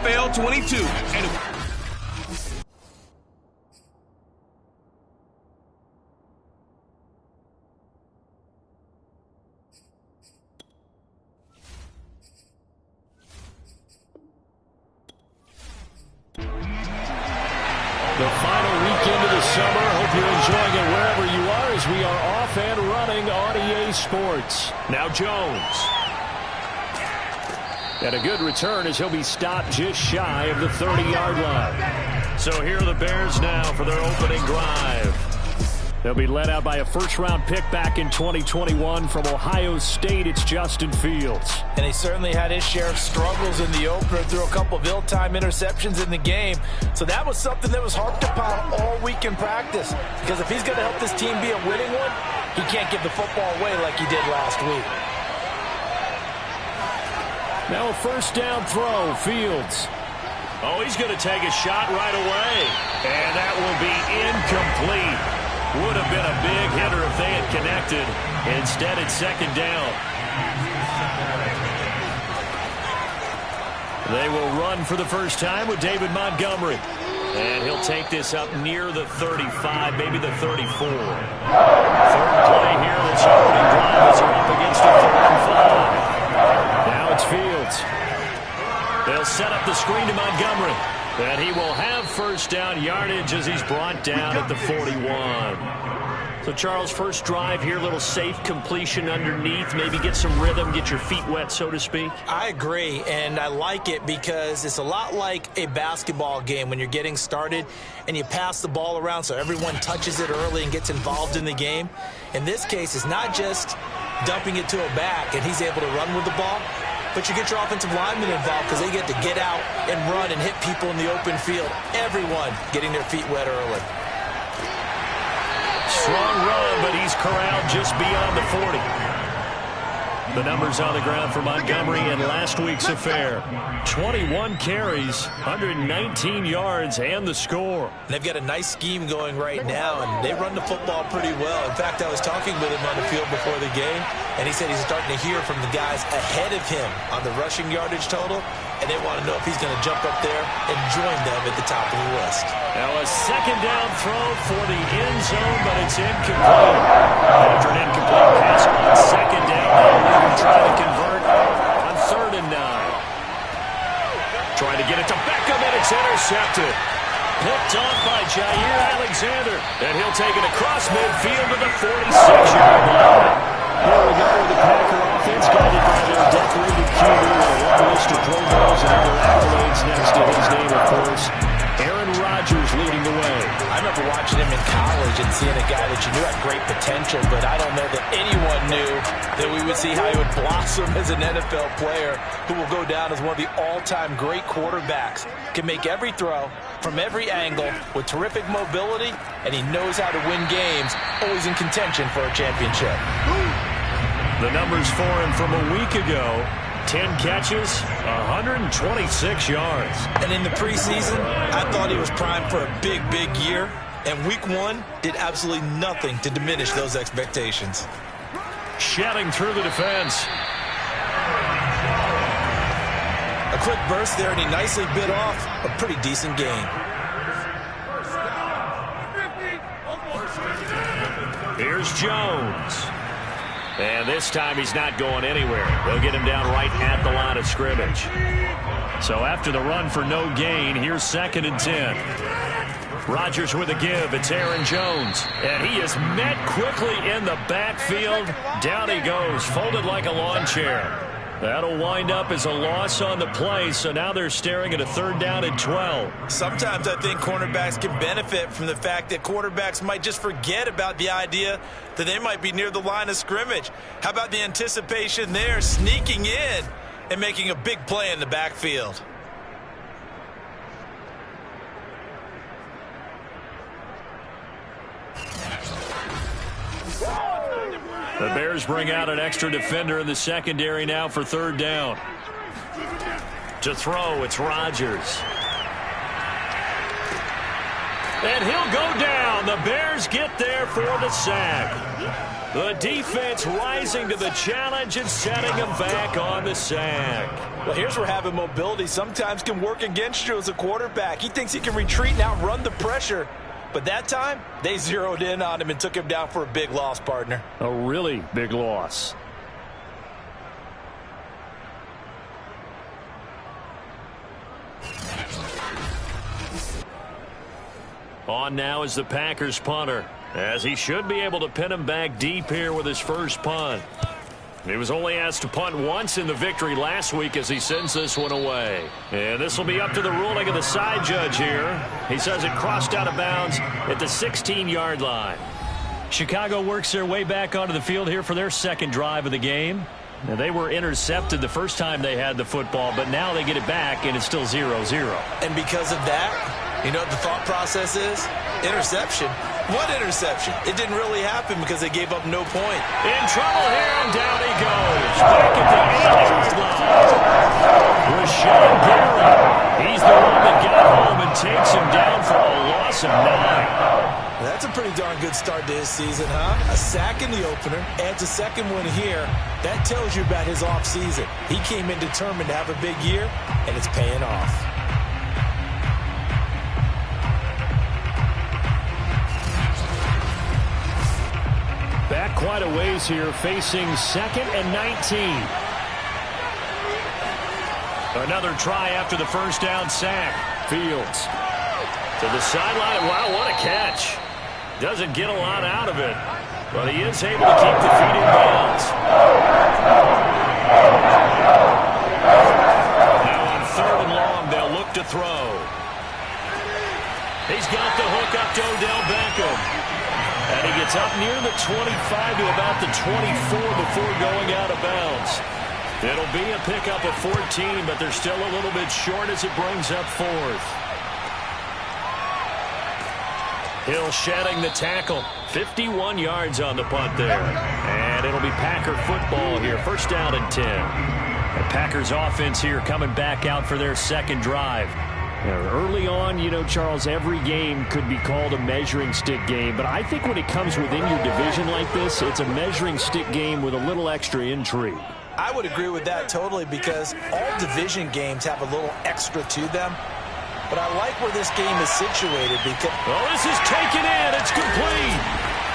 NFL 22. And the final weekend of the summer. Hope you're enjoying it wherever you are as we are off and running on EA Sports. Now Jones. And a good return as he'll be stopped just shy of the 30-yard line. So here are the Bears now for their opening drive. They'll be led out by a first-round pick back in 2021 from Ohio State. It's Justin Fields. And he certainly had his share of struggles in the opener, threw a couple of ill-timed interceptions in the game. So that was something that was harped upon all week in practice. Because if he's going to help this team be a winning one, he can't give the football away like he did last week. Now a first down throw, Fields. Oh, he's going to take a shot right away. And that will be incomplete. Would have been a big hitter if they had connected. Instead, it's second down. They will run for the first time with David Montgomery. And he'll take this up near the 35, maybe the 34. Third play here, this opening drive as they're up against a 4th and 5. Now it's Fields. They'll set up the screen to Montgomery. And he will have first down yardage as he's brought down at the 41. So, Charles, first drive here, little safe completion underneath, maybe get some rhythm, get your feet wet, so to speak. I agree, and I like it because it's a lot like a basketball game when you're getting started and you pass the ball around so everyone touches it early and gets involved in the game. In this case, it's not just dumping it to a back and he's able to run with the ball, but you get your offensive linemen involved because they get to get out and run and hit people in the open field. Everyone getting their feet wet early. Strong run, but he's corralled just beyond the 40. The numbers on the ground for Montgomery in last week's affair. 21 carries, 119 yards, and the score. They've got a nice scheme going right now, and they run the football pretty well. In fact, I was talking with him on the field before the game, and he said he's starting to hear from the guys ahead of him on the rushing yardage total, and they want to know if he's going to jump up there and join them at the top of the list. Now a second down throw for the end zone, but it's incomplete. After an incomplete pass on second down, they'll try to convert on 3rd and 9. Trying to get it to Beckham, and it's intercepted. Picked off by Jair Alexander, and he'll take it across midfield to the 46-yard line. Here we go with the Packer offense, guided by their decorated QB with a long list of Pro Bowls and other accolades next to his name, of course. Aaron Rodgers leading the way. I remember watching him in college and seeing a guy that you knew had great potential, but I don't know that anyone knew that we would see how he would blossom as an NFL player who will go down as one of the all-time great quarterbacks. Can make every throw from every angle with terrific mobility, and he knows how to win games, always in contention for a championship. The numbers for him from a week ago: 10 catches, 126 yards. And in the preseason, I thought he was primed for a big, big year. And week 1 did absolutely nothing to diminish those expectations. Shedding through the defense. A quick burst there, and he nicely bit off a pretty decent gain. Here's Jones. And this time he's not going anywhere. They'll get him down right at the line of scrimmage. So after the run for no gain, here's 2nd and 10. Rodgers with a give. It's Aaron Jones. And he is met quickly in the backfield. Down he goes, folded like a lawn chair. That'll wind up as a loss on the play, so now they're staring at a 3rd down and 12. Sometimes I think cornerbacks can benefit from the fact that quarterbacks might just forget about the idea that they might be near the line of scrimmage. How about the anticipation there, sneaking in and making a big play in the backfield? The Bears bring out an extra defender in the secondary now for 3rd down. To throw, it's Rodgers. And he'll go down. The Bears get there for the sack. The defense rising to the challenge and setting them back on the sack. Well, here's where having mobility sometimes can work against you as a quarterback. He thinks he can retreat and outrun the pressure. But that time, they zeroed in on him and took him down for a big loss, partner. A really big loss. On now is the Packers punter, as he should be able to pin him back deep here with his first punt. He was only asked to punt once in the victory last week as he sends this one away. And this will be up to the ruling of the side judge here. He says it crossed out of bounds at the 16-yard line. Chicago works their way back onto the field here for their second drive of the game. Now, they were intercepted the first time they had the football, but now they get it back, and it's still 0-0. And because of that, you know what the thought process is? Interception. What interception? It didn't really happen because they gave up no point. In trouble here, and down he goes. Back at the 8-yard line. Rashawn Gary. He's the one that got home and takes him down for a loss of 9. That's a pretty darn good start to his season, huh? A sack in the opener, adds a second one here. That tells you about his offseason. He came in determined to have a big year, and it's paying off. Back quite a ways here, facing 2nd and 19. Another try after the first down sack. Fields to the sideline. Wow, what a catch. Doesn't get a lot out of it, but he is able to keep the feet in bounds. Now on 3rd and long, they'll look to throw. He's got the hook up to Odell Beckham. And he gets up near the 25 to about the 24 before going out of bounds. It'll be a pickup of 14, but they're still a little bit short as it brings up 4th. Hill shedding the tackle. 51 yards on the punt there. And it'll be Packer football here. First down and 10. The Packers offense here coming back out for their second drive. Early on, you know, Charles, every game could be called a measuring stick game. But I think when it comes within your division like this, it's a measuring stick game with a little extra intrigue. I would agree with that totally because all division games have a little extra to them. But I like where this game is situated because... Oh, this is taken in. It's complete.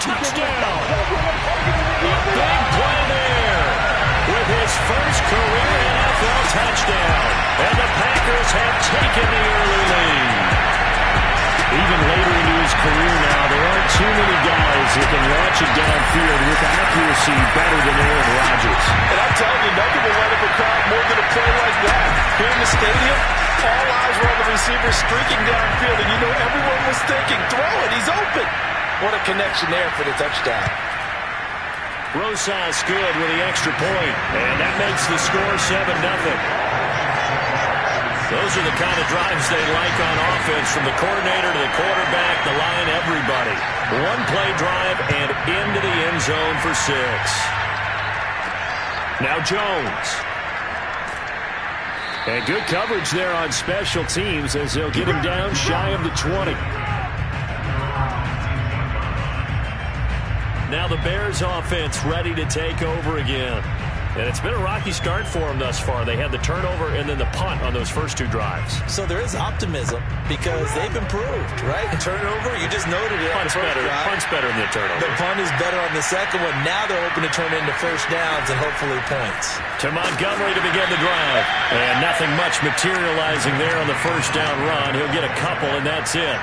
Touchdown. A big play there with his first career NFL touchdown. And the Packers have taken the early lead. Even later into his career now, there aren't too many guys that can launch it downfield with accuracy better than Aaron Rodgers. And I'm telling you, nothing will light up a crowd more than a play like that. Here in the stadium, all eyes were on the receiver streaking downfield, and you know everyone was thinking, throw it, he's open. What a connection there for the touchdown. Rosas good with the extra point, and that makes the score 7-0. Those are the kind of drives they like on offense, from the coordinator to the quarterback, the line, everybody. One play drive and into the end zone for 6. Now Jones. And good coverage there on special teams as they'll get him down shy of the 20. Now the Bears offense ready to take over again. And it's been a rocky start for them thus far. They had the turnover and then the punt on those first 2 drives. So there is optimism because they've improved, right? The turnover, you just noted it. Punt's better than the turnover. The punt is better on the second one. Now they're hoping to turn into first downs and hopefully points. To Montgomery to begin the drive. And nothing much materializing there on the first down run. He'll get a couple, and that's it.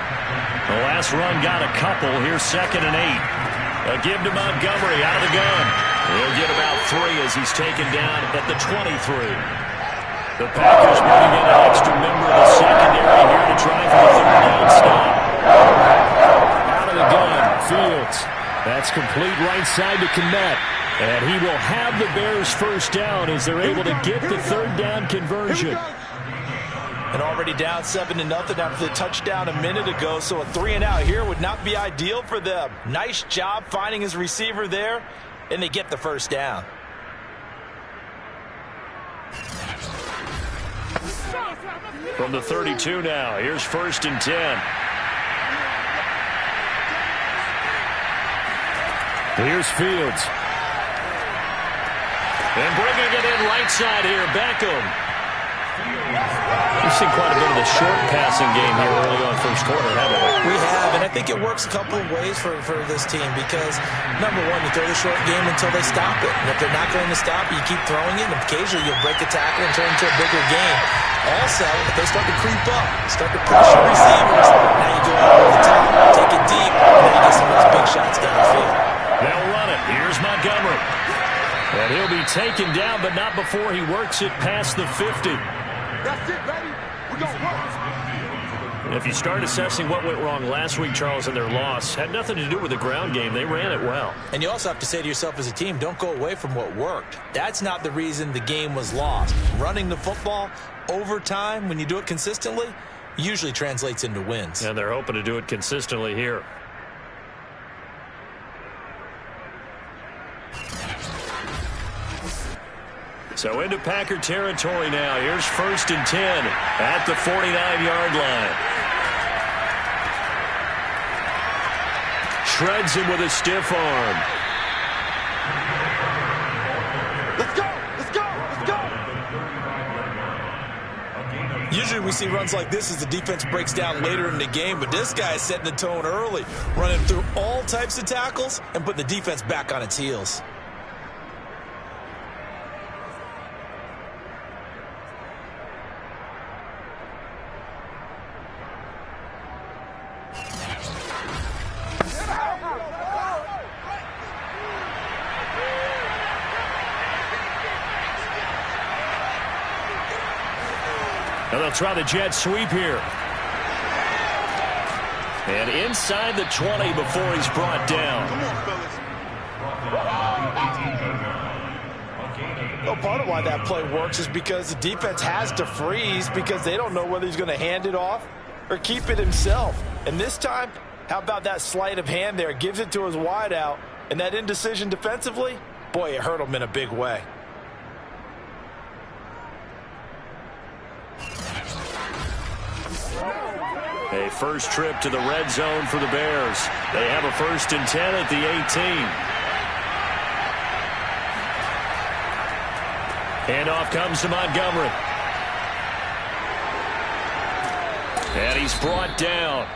The last run got a couple. Here's 2nd and 8. A give to Montgomery out of the gun. He'll get about 3 as he's taken down at the 23. The Packers bringing in an extra member of the secondary here to try for the 3rd down stop. Out of the gun, Fields. That's complete right side to Kmet. And he will have the Bears first down as they're able to get the 3rd down conversion. And already down 7-0 after the touchdown a minute ago, so a 3 and out here would not be ideal for them. Nice job finding his receiver there, and they get the first down. From the 32 now, here's 1st and 10. Here's Fields. And bringing it in right side here, Beckham. We've seen quite a bit of the short passing game here early on first quarter, haven't we? We have, and I think it works a couple of ways for this team because, number one, you throw the short game until they stop it. And if they're not going to stop it, you keep throwing it, and occasionally you'll break a tackle and turn into a bigger game. Also, if they start to creep up, start to pressure receivers, now you go out over the top, take it deep, and then you get some of those big shots down the field. They'll run it. Here's Montgomery. And he'll be taken down, but not before he works it past the 50. That's it, baby. We're going to work. And if you start assessing what went wrong last week, Charles, in their loss, had nothing to do with the ground game. They ran it well. And you also have to say to yourself as a team, don't go away from what worked. That's not the reason the game was lost. Running the football over time, when you do it consistently, usually translates into wins. And they're hoping to do it consistently here. So into Packer territory now. Here's 1st and 10 at the 49-yard line. Shreds him with a stiff arm. Let's go. Let's go. Let's go. Usually we see runs like this as the defense breaks down later in the game, but this guy is setting the tone early, running through all types of tackles and putting the defense back on its heels. Now they'll try the jet sweep here. And inside the 20 before he's brought down. Come on, fellas. Well, part of why that play works is because the defense has to freeze because they don't know whether he's going to hand it off or keep it himself. And this time, how about that sleight of hand there? Gives it to his wideout. And that indecision defensively, boy, it hurt him in a big way. A first trip to the red zone for the Bears. They have a 1st and 10 at the 18. Handoff comes to Montgomery. And he's brought down.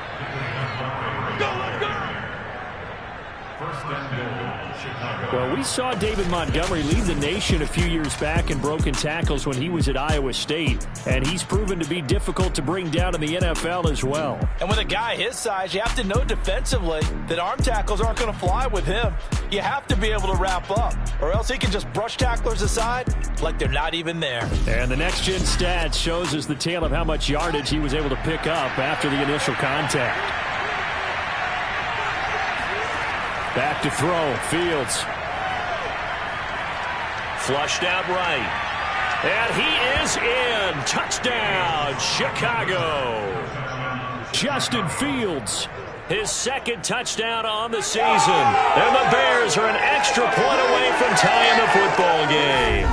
Well, we saw David Montgomery lead the nation a few years back in broken tackles when he was at Iowa State, and he's proven to be difficult to bring down in the NFL as well. And with a guy his size, you have to know defensively that arm tackles aren't going to fly with him. You have to be able to wrap up, or else he can just brush tacklers aside like they're not even there. And the next-gen stats shows us the tale of how much yardage he was able to pick up after the initial contact. Back to throw, Fields. Flushed out right. And he is in. Touchdown, Chicago. Justin Fields, his 2nd touchdown on the season. And the Bears are an extra point away from tying the football game.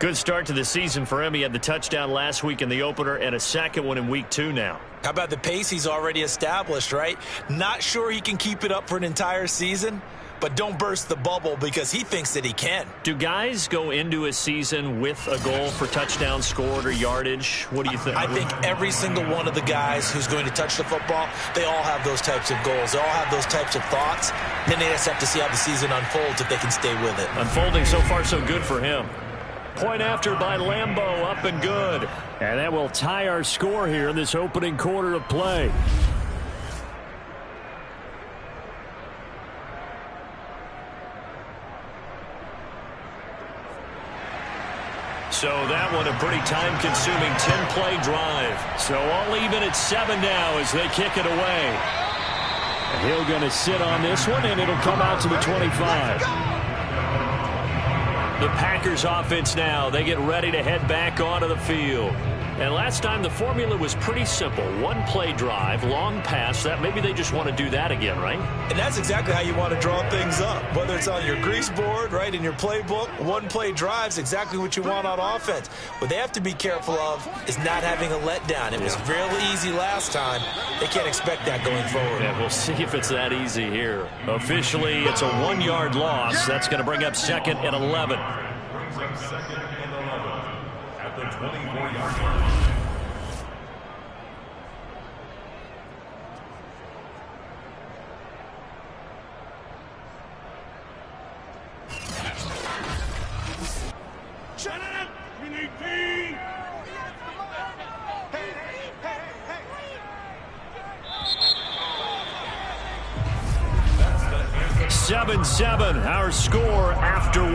Good start to the season for him. He had the touchdown last week in the opener and a 2nd one in week 2 now. How about the pace he's already established, right? Not sure he can keep it up for an entire season, but don't burst the bubble because he thinks that he can. Do guys go into a season with a goal for touchdown scored or yardage? What do you think? I think every single one of the guys who's going to touch the football, they all have those types of goals. They all have those types of thoughts. Then they just have to see how the season unfolds if they can stay with it. Unfolding so far so good for him. Point after by Lambeau, up and good. And that will tie our score here in this opening quarter of play. So that one a pretty time-consuming 10-play drive. So all even at 7 now as they kick it away. And Hill going to sit on this one, and it'll come out to the 25. The Packers offense now. They get ready to head back onto the field. And last time the formula was pretty simple. One play drive, long pass. That maybe they just want to do that again, right? And that's exactly how you want to draw things up. Whether it's on your grease board, right, in your playbook, one play drive is exactly what you want on offense. What they have to be careful of is not having a letdown. It was really easy last time. They can't expect that going forward. Yeah, we'll see if it's that easy here. Officially, it's a 1-yard loss. That's going to bring up 2nd and 11. Second and 11 at the 24-yard line. Seven, 7, our score after 1.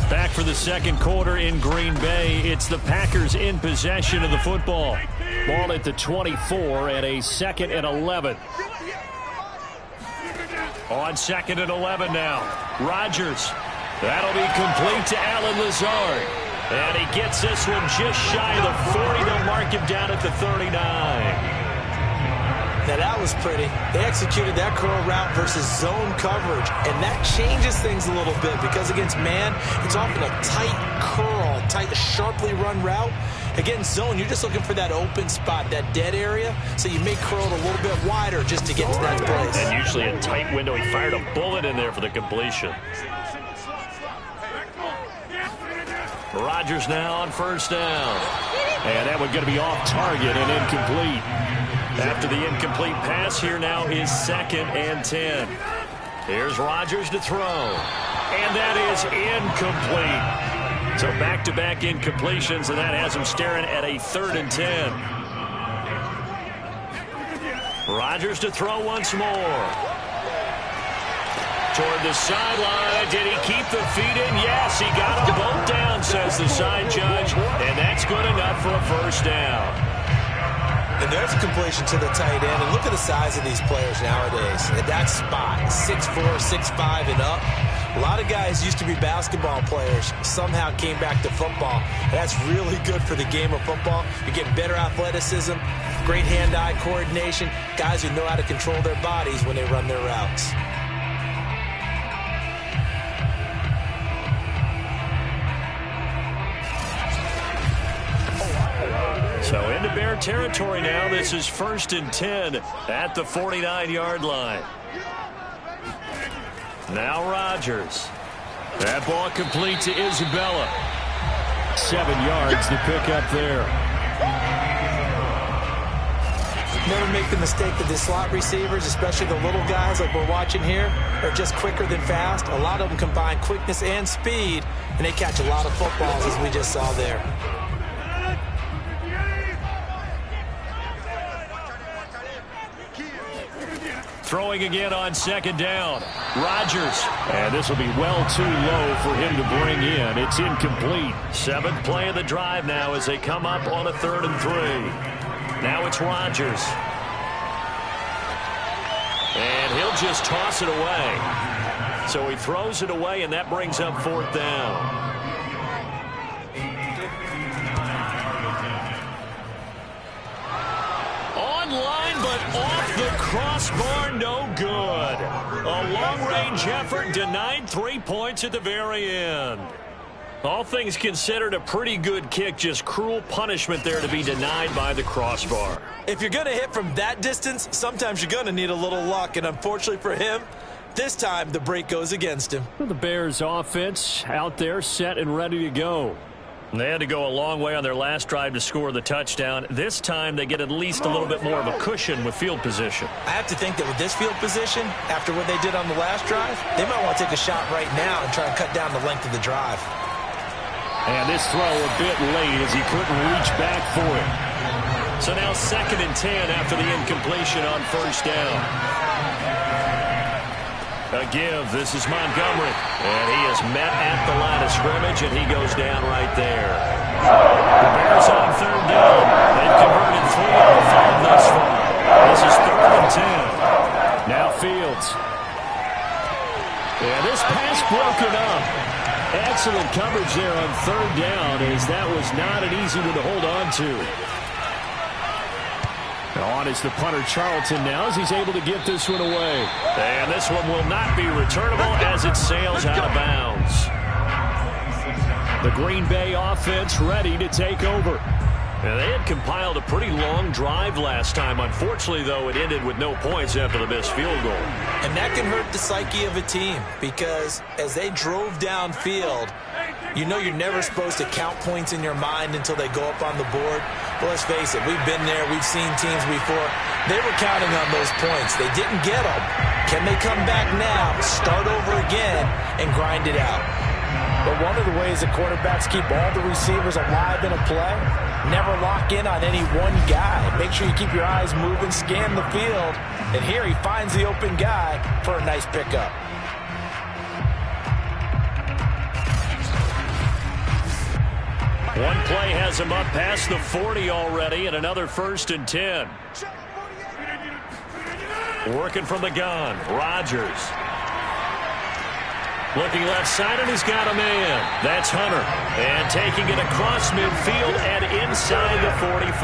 Back for the second quarter in Green Bay. It's the Packers in possession of the football. Ball at the 24 and a 2nd and 11. On 2nd and 11 now. Rodgers. That'll be complete to Allen Lazard. And he gets this one just shy of the 40. They'll mark him down at the 39. Now, that was pretty. They executed that curl route versus zone coverage, and that changes things a little bit because against man, it's often a tight curl, tight, sharply run route. Against zone, you're just looking for that open spot, that dead area, so you may curl it a little bit wider just to get to that place. And usually a tight window. He fired a bullet in there for the completion. Rodgers now on 1st down. And that one's going to be off target and incomplete. After the incomplete pass, here now is 2nd and 10. Here's Rodgers to throw. And that is incomplete. So back-to-back incompletions, and that has him staring at a 3rd and 10. Rodgers to throw once more. Toward the sideline. Did he keep the feet in? Yes, he got them both down, says the side judge. And that's good enough for a 1st down. And there's a completion to the tight end. And look at the size of these players nowadays. At that spot, 6'4", 6'5", and up. A lot of guys used to be basketball players, somehow came back to football. And that's really good for the game of football. You're getting better athleticism, great hand-eye coordination, guys who know how to control their bodies when they run their routes. So into Bear territory now. This is 1st and 10 at the 49-yard line. Now Rodgers. That ball complete to Isabella. 7 yards the pickup there. Never make the mistake that the slot receivers, especially the little guys like we're watching here, are just quicker than fast. A lot of them combine quickness and speed, and they catch a lot of footballs, as we just saw there. Throwing again on 2nd down. Rodgers. And this will be well too low for him to bring in. It's incomplete. 7th play of the drive now as they come up on a 3rd and 3. Now it's Rodgers. And he'll just toss it away. So he throws it away, and that brings up 4th down. Online, but off the crossbar, no good. A long-range effort denied 3 points at the very end. All things considered, a pretty good kick, just cruel punishment there to be denied by the crossbar. If you're going to hit from that distance, sometimes you're going to need a little luck, and unfortunately for him, this time the break goes against him. The Bears offense out there set and ready to go. They had to go a long way on their last drive to score the touchdown. This time they get at least a little bit more of a cushion with field position. I have to think that with this field position, after what they did on the last drive, they might want to take a shot right now and try and cut down the length of the drive. And this throw a bit late as he couldn't reach back for it. So now 2nd and 10 after the incompletion on 1st down. A give. This is Montgomery. And he is met at the line of scrimmage, and he goes down right there. The Bears on 3rd down. They've converted 3 out of 5 thus far. This is 3rd and 10. Now Fields. And this pass broken up. Excellent coverage there on third down, as that was not an easy one to hold on to. On is the punter Charlton now, as he's able to get this one away. And this one will not be returnable as it sails out of bounds. The Green Bay offense ready to take over. And they had compiled a pretty long drive last time. Unfortunately, though, it ended with no points after the missed field goal. And that can hurt the psyche of a team, because as they drove downfield, you know you're never supposed to count points in your mind until they go up on the board. But let's face it, we've been there. We've seen teams before. They were counting on those points. They didn't get them. Can they come back now, start over again, and grind it out? But one of the ways that quarterbacks keep all the receivers alive in a play, never lock in on any one guy. Make sure you keep your eyes moving, scan the field. And here he finds the open guy for a nice pickup. One play has him up past the 40 already, and another 1st and 10. Working from the gun, Rodgers. Looking left side, and he's got a man. That's Hunter. And taking it across midfield and inside the 45.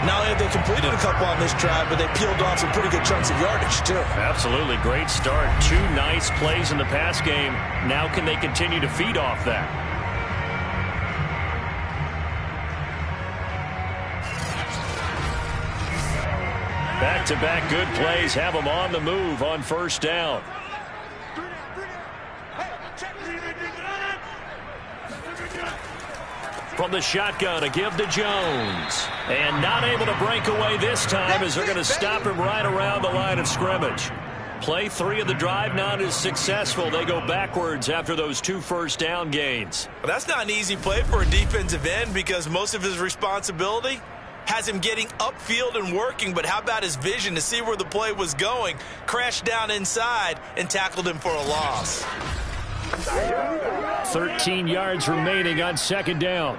Now they completed a couple on this drive, but they peeled off some pretty good chunks of yardage, too. Absolutely. Great start. 2 nice plays in the pass game. Now can they continue to feed off that? Back-to-back good plays have them on the move on 1st down. From the shotgun, a give to Jones. And not able to break away this time, as they're going to stop him right around the line of scrimmage. Play 3 of the drive not as successful. They go backwards after those 2 first down gains. Well, that's not an easy play for a defensive end, because most of his responsibility has him getting upfield and working, but how about his vision to see where the play was going? Crashed down inside and tackled him for a loss. 13 yards remaining on 2nd down.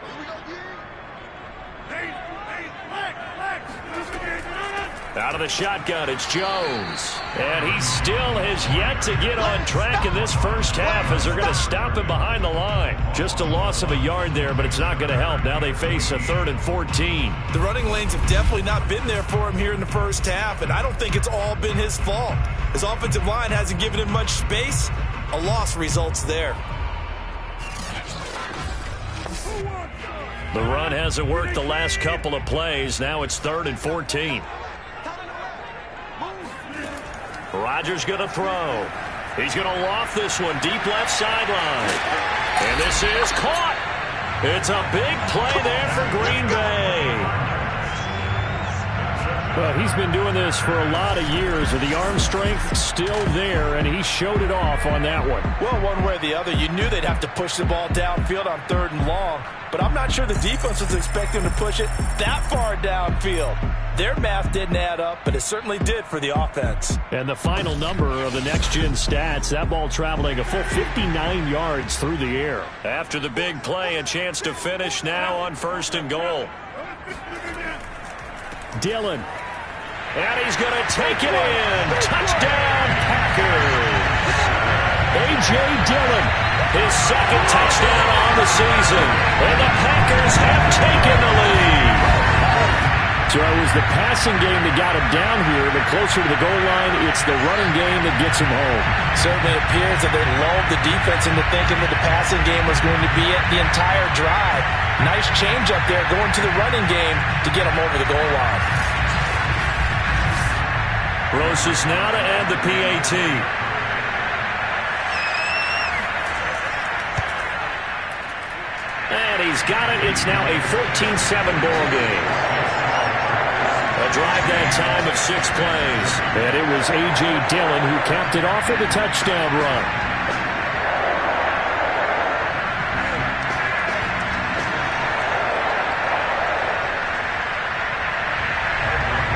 Out of the shotgun, it's Jones. And he still has yet to get on track in this first half, as they're going to stop him behind the line. Just a loss of a yard there, but it's not going to help. Now they face a 3rd and 14. The running lanes have definitely not been there for him here in the first half, and I don't think it's all been his fault. His offensive line hasn't given him much space. A loss results there. The run hasn't worked the last couple of plays. Now it's 3rd and 14. Rodgers going to throw. He's going to loft this one deep left sideline. And this is caught. It's a big play there for Green Bay. Well, he's been doing this for a lot of years, with the arm strength still there, and he showed it off on that one. Well, one way or the other, you knew they'd have to push the ball downfield on 3rd and long, but I'm not sure the defense was expecting to push it that far downfield. Their math didn't add up, but it certainly did for the offense. And the final number of the next-gen stats, that ball traveling a full 59 yards through the air. After the big play, a chance to finish now on 1st and goal. Dillon. And he's going to take it in. Touchdown, Packers. A.J. Dillon, his 2nd touchdown on the season. And the Packers have taken the lead. So it was the passing game that got him down here, but closer to the goal line, it's the running game that gets him home. Certainly appears that they lulled the defense into thinking that the passing game was going to be it the entire drive. Nice change up there going to the running game to get him over the goal line. Rosas now to add the PAT. And he's got it. It's now a 14-7 ball game. A drive that time of 6 plays. And it was A.J. Dillon who capped it off with a touchdown run.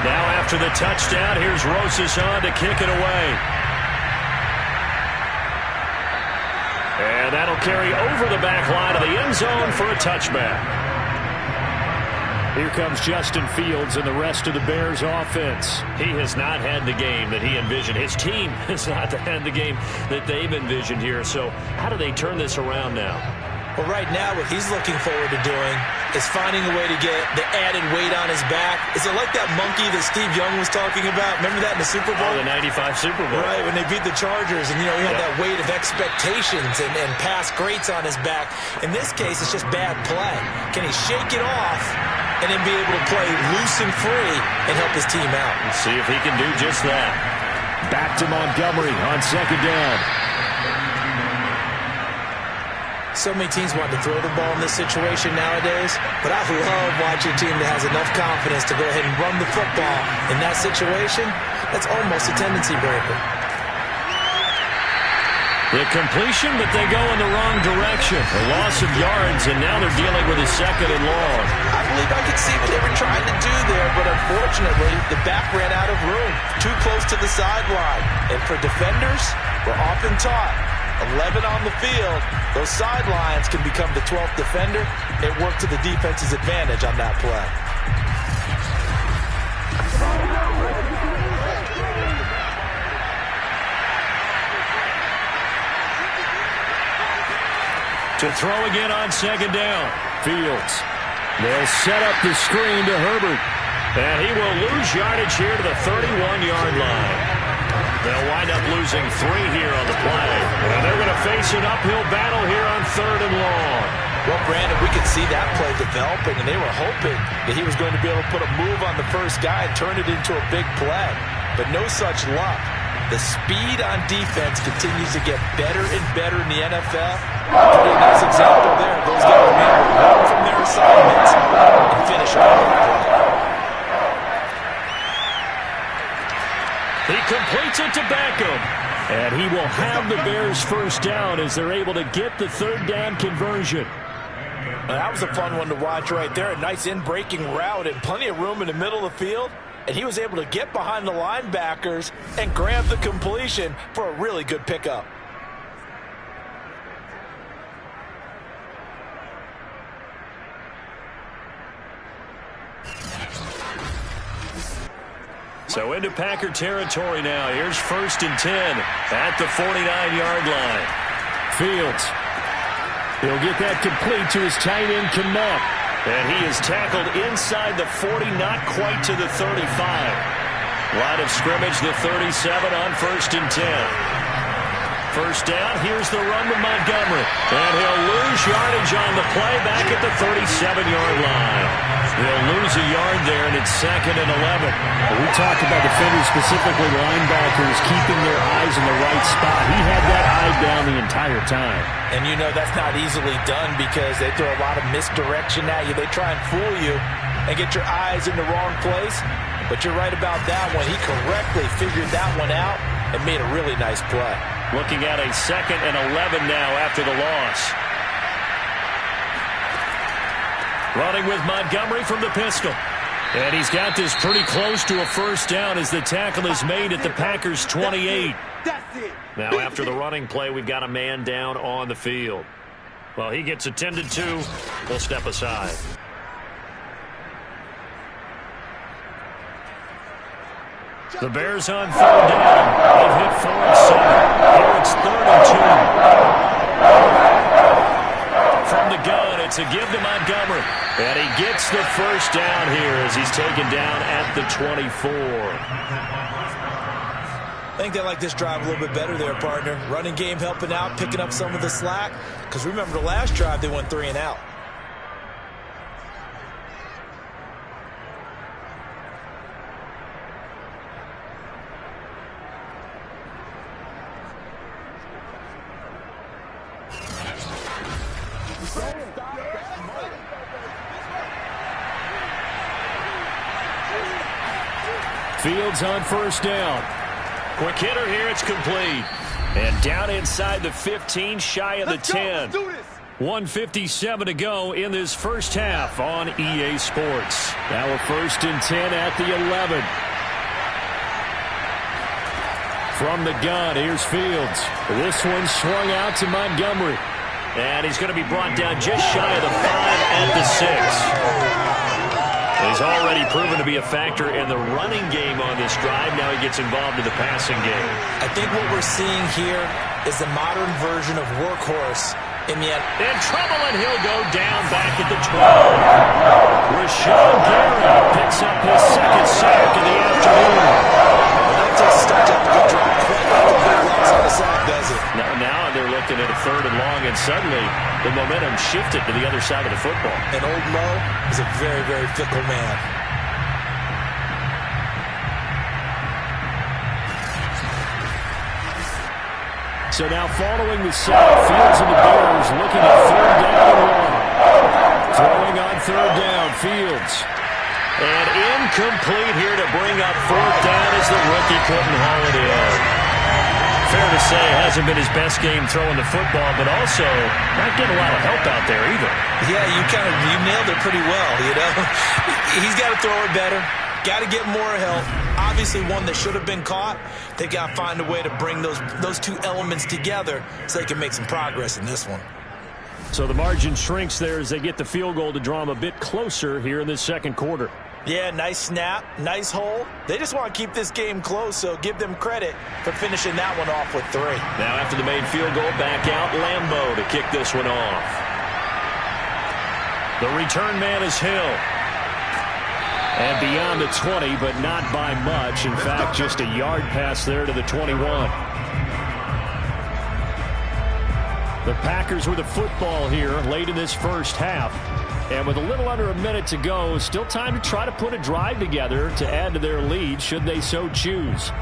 Now after the touchdown, here's Rosas on to kick it away. And that'll carry over the back line of the end zone for a touchback. Here comes Justin Fields and the rest of the Bears offense. He has not had the game that he envisioned. His team has not had the game that they've envisioned here. So how do they turn this around now? Well, right now, what he's looking forward to doing is finding a way to get the added weight on his back. Is it like that monkey that Steve Young was talking about? Remember that in the Super Bowl? Oh, the 95 Super Bowl. Right, when they beat the Chargers, and, he had that weight of expectations and past greats on his back. In this case, it's just bad play. Can he shake it off and then be able to play loose and free and help his team out? Let's see if he can do just that. Back to Montgomery on second down. So many teams want to throw the ball in this situation nowadays, but I love watching a team that has enough confidence to go ahead and run the football. In that situation, that's almost a tendency breaker. The completion, but they go in the wrong direction. A loss of yards, and now they're dealing with a second and long. I believe I could see what they were trying to do there, but unfortunately, the back ran out of room, too close to the sideline. And for defenders, we're often taught 11 on the field, those sidelines can become the 12th defender. It worked to the defense's advantage on that play. To throw again on second down. Fields. They'll set up the screen to Herbert. And he will lose yardage here to the 31-yard line. They'll wind up losing 3 here on the play. And they're going to face an uphill battle here on third and long. Well, Brandon, we could see that play developing, and they were hoping that he was going to be able to put a move on the first guy and turn it into a big play. But no such luck. The speed on defense continues to get better and better in the NFL. Pretty nice example there. Those guys are able to run from their assignments and finish off. He completes it to Beckham. And he will have the Bears first down as they're able to get the third down conversion. Well, that was a fun one to watch right there. A nice in-breaking route and plenty of room in the middle of the field. And he was able to get behind the linebackers and grab the completion for a really good pickup. So into Packer territory now. Here's 1st and 10 at the 49-yard line. Fields. He'll get that complete to his tight end, Kmet. And he is tackled inside the 40, not quite to the 35. Line of scrimmage, the 37 on 1st and 10. First down, here's the run to Montgomery. And he'll lose yardage on the play back at the 37-yard line. They'll lose a yard there, and it's 2nd and 11. Well, we talked about defenders, specifically linebackers, keeping their eyes in the right spot. He had that eye down the entire time. And you know that's not easily done because they throw a lot of misdirection at you. They try and fool you and get your eyes in the wrong place. But you're right about that one. He correctly figured that one out and made a really nice play. Looking at a 2nd and 11 now after the loss. Running with Montgomery from the pistol. And he's got this pretty close to a first down as the tackle is made at the Packers' 28. That's it. Now after the running play, we've got a man down on the field. Well, he gets attended to. We'll step aside. The Bears on 3rd down. They've hit 4 and 7. Here it's 3rd and 2. From the gun, it's a give to Montgomery. And he gets the first down here as he's taken down at the 24. I think they like this drive a little bit better there, partner. Running game helping out, picking up some of the slack. Because remember the last drive, they went 3 and out. Fields on first down. Quick hitter here, it's complete. And down inside the 15, shy of the 10. 1:57 to go in this first half on EA Sports. Now a 1st and 10 at the 11. From the gun, here's Fields. This one swung out to Montgomery. And he's going to be brought down just shy of the 5 at the 6. he's already proven to be a factor in the running game on this drive. Now he gets involved in the passing game. I think what we're seeing here is the modern version of workhorse. In trouble, and he'll go down back at the 12. Rashawn Gary picks up his second sack of the afternoon. That takes a start to have a good drive. Quite like a big loss on the sack, does it? Now they're looking at a 3rd and long, and suddenly the momentum shifted to the other side of the football. And old Mo is a very, very fickle man. So now following the sack, Fields and the Bears looking at 3rd down and 1. Throwing on 3rd down, Fields. And incomplete here to bring up 4th down as the rookie couldn't haul it in. Fair to say, hasn't been his best game throwing the football, but also not getting a lot of help out there either. Yeah, you nailed it pretty well, you know. He's got to throw it better. Got to get more help. Obviously one that should have been caught. They got to find a way to bring those two elements together so they can make some progress in this one. So the margin shrinks there as they get the field goal to draw them a bit closer here in this second quarter. Yeah, nice snap, nice hole. They just want to keep this game close, so give them credit for finishing that one off with 3. Now after the made field goal, back out Lambeau to kick this one off. The return man is Hill. And beyond the 20, but not by much. In fact, just a yard pass there to the 21. The Packers with a football here late in this first half. And with a little under a minute to go, still time to try to put a drive together to add to their lead should they so choose.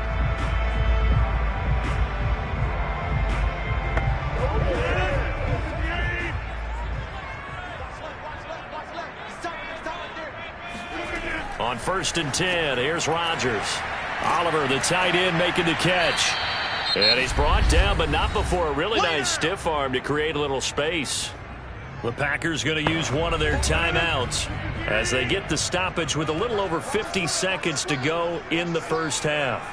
On 1st and 10, here's Rodgers. Oliver, the tight end, making the catch. And he's brought down, but not before a really nice stiff arm to create a little space. The Packers going to use one of their timeouts as they get the stoppage with a little over 50 seconds to go in the first half.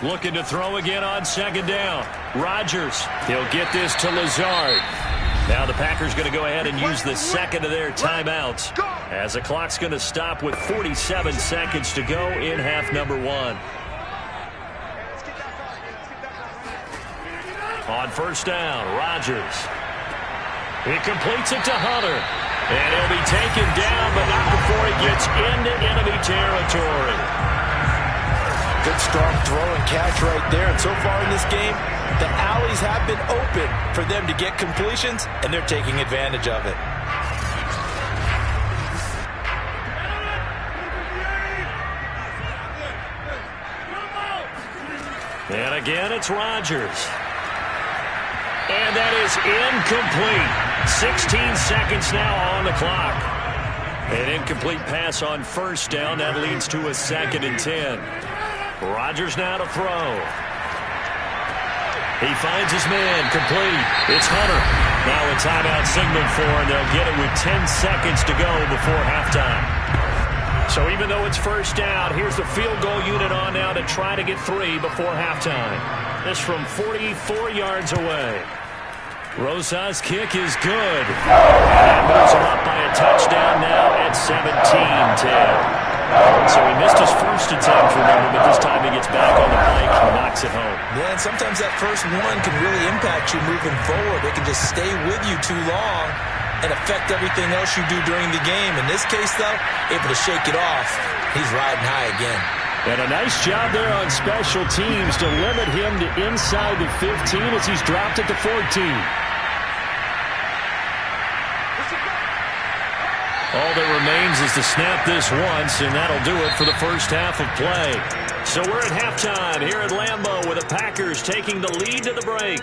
Looking to throw again on 2nd down. Rodgers, he'll get this to Lazard. Now the Packers going to go ahead and use the second of their timeouts as the clock's going to stop with 47 seconds to go in half number 1. On 1st down, Rodgers. He completes it to Hunter. And he'll be taken down, but not before he gets into enemy territory. Good strong throw and catch right there. And so far in this game, the alleys have been open for them to get completions, and they're taking advantage of it. And again, it's Rodgers. And that is incomplete. 16 seconds now on the clock. An incomplete pass on 1st down. That leads to a 2nd and 10. Rodgers now to throw. He finds his man, complete. It's Hunter. Now a timeout signaled for, and they'll get it with 10 seconds to go before halftime. So even though it's 1st down, here's the field goal unit on now to try to get 3 before halftime. This from 44 yards away. Rosas' kick is good. And moves him up by a touchdown now at 17-10. So he missed his first attempt, remember, but this time he gets back on the plate and knocks it home. Yeah, and sometimes that first one can really impact you moving forward. It can just stay with you too long and affect everything else you do during the game. In this case, though, able to shake it off. He's riding high again. And a nice job there on special teams to limit him to inside the 15 as he's dropped at the 14. All that remains is to snap this once, and that'll do it for the first half of play. So we're at halftime here at Lambeau with the Packers taking the lead to the break.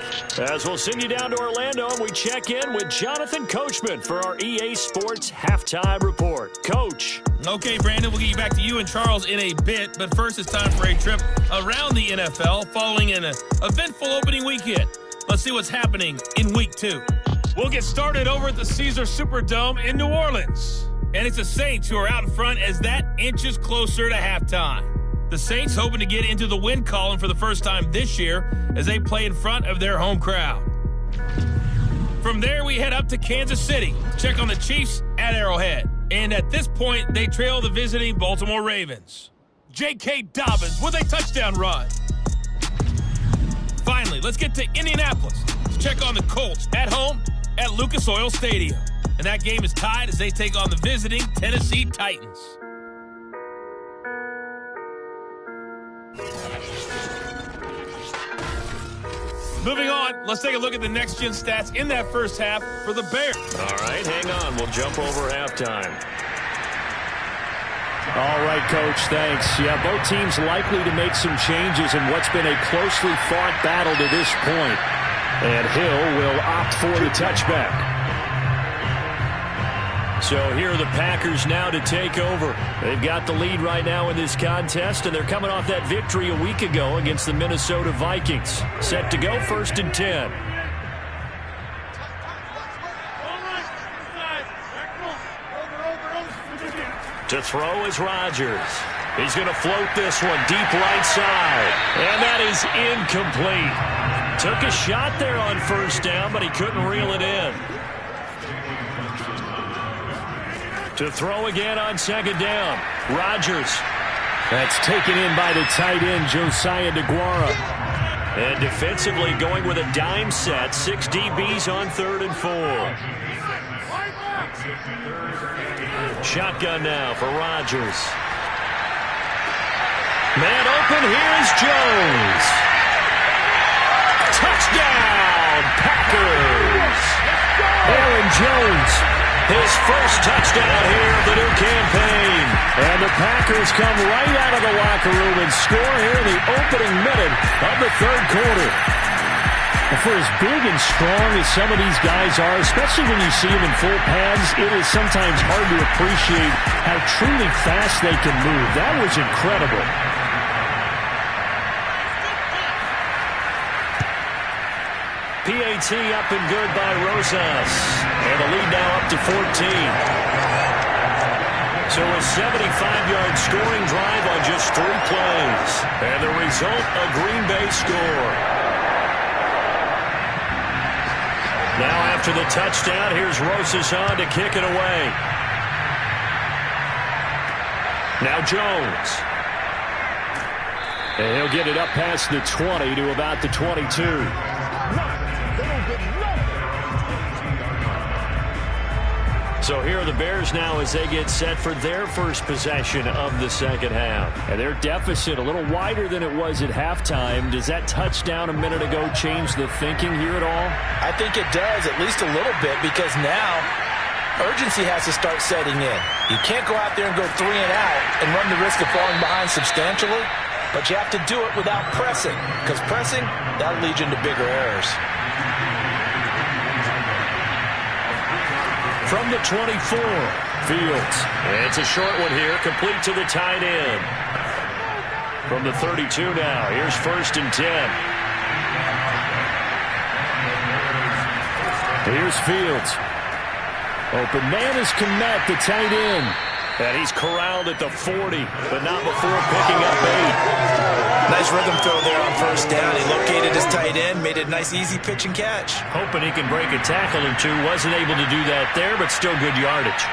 As we'll send you down to Orlando, and we check in with Jonathan Coachman for our EA Sports Halftime Report. Coach. Okay, Brandon, we'll get you back to you and Charles in a bit, but first it's time for a trip around the NFL following an eventful opening weekend. Let's see what's happening in Week 2. We'll get started over at the Caesar Superdome in New Orleans. And it's the Saints who are out in front as that inches closer to halftime. The Saints hoping to get into the win column for the first time this year as they play in front of their home crowd. From there, we head up to Kansas City to check on the Chiefs at Arrowhead. And at this point, they trail the visiting Baltimore Ravens. J.K. Dobbins with a touchdown run. Finally, let's get to Indianapolis to check on the Colts at home at Lucas Oil Stadium. And that game is tied as they take on the visiting Tennessee Titans. Moving on, let's take a look at the next-gen stats in that first half for the Bears. All right, hang on. We'll jump over halftime. All right, Coach, thanks. Yeah, both teams likely to make some changes in what's been a closely fought battle to this point. And Hill will opt for the touchback. So here are the Packers now to take over. They've got the lead right now in this contest, and they're coming off that victory a week ago against the Minnesota Vikings. Set to go, 1st and 10. To throw is Rodgers. He's going to float this one deep right side. And that is incomplete. Took a shot there on 1st down, but he couldn't reel it in. To throw again on 2nd down. Rodgers. That's taken in by the tight end, Josiah DeGuara. And defensively going with a dime set. 6 DBs on 3rd and 4. Shotgun now for Rodgers. Man open, here's Jones. Touchdown, Packers! Aaron Jones. His first touchdown here of the new campaign. And the Packers come right out of the locker room and score here in the opening minute of the 3rd quarter. And for as big and strong as some of these guys are, especially when you see them in full pads, it is sometimes hard to appreciate how truly fast they can move. That was incredible. PAT up and good by Rosas. And the lead now up to 14. So a 75-yard scoring drive on just 3 plays. And the result, a Green Bay score. Now after the touchdown, here's Rosas on to kick it away. Now Jones. And he'll get it up past the 20 to about the 22. So here are the Bears now as they get set for their first possession of the 2nd half. And their deficit a little wider than it was at halftime. Does that touchdown a minute ago change the thinking here at all? I think it does, at least a little bit, because now urgency has to start setting in. You can't go out there and go 3 and out and run the risk of falling behind substantially, but you have to do it without pressing, because pressing, that'll lead you into bigger errors. From the 24, Fields. It's a short one here, complete to the tight end. From the 32 now, here's 1st and 10. Here's Fields. Open man is Kmet, the tight end. And he's corralled at the 40, but not before picking up 8. Nice rhythm throw there on 1st down. He located his tight end, made it a nice easy pitch and catch. Hoping he can break a tackle or two. Wasn't able to do that there, but still good yardage.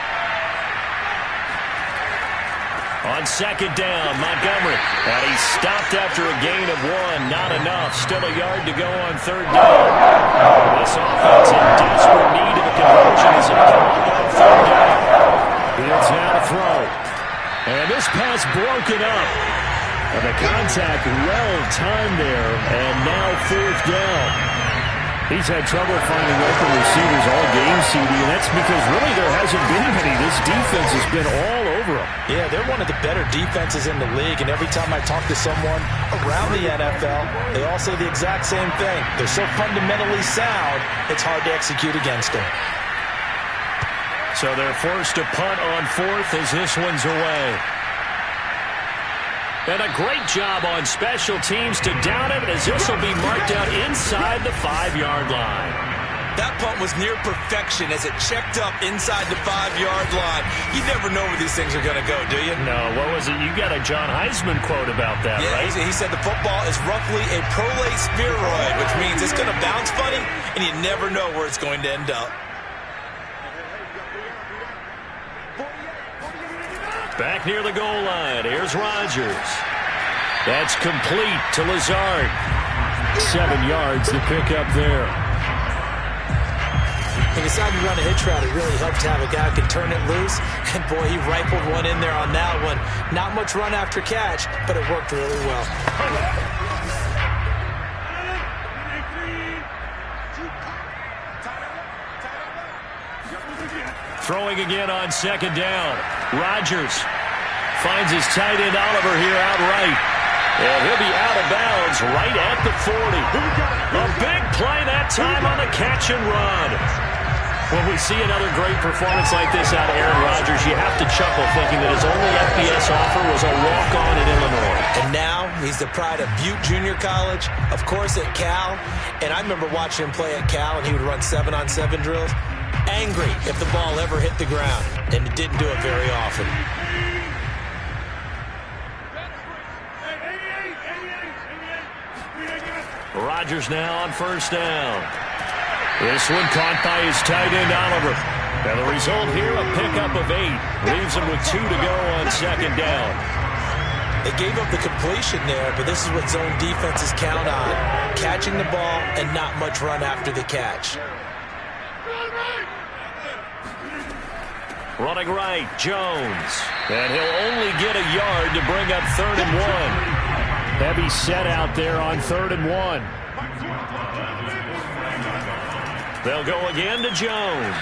On 2nd down, Montgomery. And he's stopped after a gain of 1. Not enough. Still a yard to go on 3rd down. This offense in desperate need of a conversion as it comes on 3rd down. Fields now to throw. And this pass broken up. And the contact well timed there. And now 4th down. He's had trouble finding open receivers all game, CD, and that's because really there hasn't been many. This defense has been all over him. Yeah, they're one of the better defenses in the league, and every time I talk to someone around the NFL, they all say the exact same thing. They're so fundamentally sound, it's hard to execute against them. So they're forced to punt on 4th as this one's away. And a great job on special teams to down it as this will be marked out inside the 5-yard line. That punt was near perfection as it checked up inside the 5-yard line. You never know where these things are going to go, do you? No, what was it? You got a John Heisman quote about that, right? He said the football is roughly a prolate spheroid, which means it's going to bounce funny, and you never know where it's going to end up. Back near the goal line. Here's Rodgers. That's complete to Lazard. 7 yards to pick up there. He decided to run a hitch route. It really helped to have a guy who can turn it loose. And, boy, he rifled one in there on that one. Not much run after catch, but it worked really well. Throwing again on second down. Rodgers finds his tight end Oliver here outright. And he'll be out of bounds right at the 40. A big play that time on the catch and run. When we see another great performance like this out of Aaron Rodgers, you have to chuckle thinking that his only FBS offer was a walk-on in Illinois. And now he's the pride of Butte Junior College, of course at Cal. And I remember watching him play at Cal, and he would run 7-on-7 drills. Angry if the ball ever hit the ground, and it didn't do it very often. Rodgers now on first down. This one caught by his tight end Oliver. And the result here, a pickup of 8. Leaves him with 2 to go on second down. They gave up the completion there, but this is what zone defenses count on. Catching the ball and not much run after the catch. Running right, Jones. And he'll only get a yard to bring up 3rd and 1. Heavy set out there on 3rd and 1. They'll go again to Jones.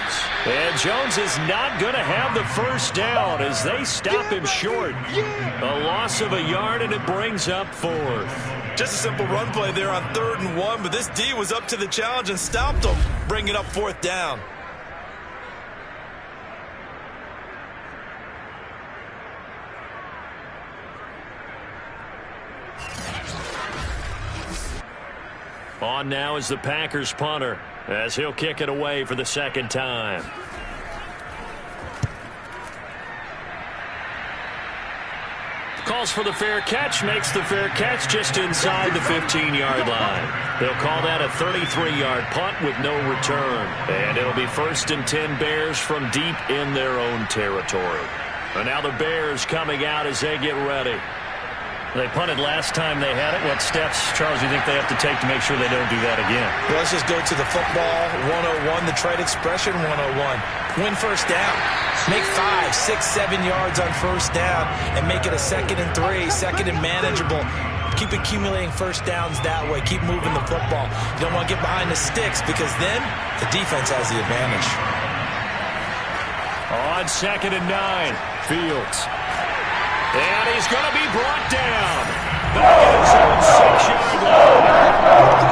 And Jones is not going to have the first down as they stop him short. A loss of a yard, and it brings up 4th. Just a simple run play there on 3rd and 1, but this D was up to the challenge and stopped him, bringing up 4th down. On now is the Packers punter as he'll kick it away for the second time. Calls for the fair catch, makes the fair catch just inside the 15-yard line. They'll call that a 33-yard punt with no return. And it'll be 1st and 10 Bears from deep in their own territory. And now the Bears coming out as they get ready. They punted last time they had it. What steps, Charles, do you think they have to take to make sure they don't do that again? Well, let's just go to the football 101, the trade expression 101. Win first down. Make 5, 6, 7 yards on first down and make it a 2nd and 3, 2nd and manageable. Keep accumulating first downs that way. Keep moving the football. You don't want to get behind the sticks because then the defense has the advantage. On 2nd and 9, Fields. And he's going to be brought down. Back in his own 6-yard line.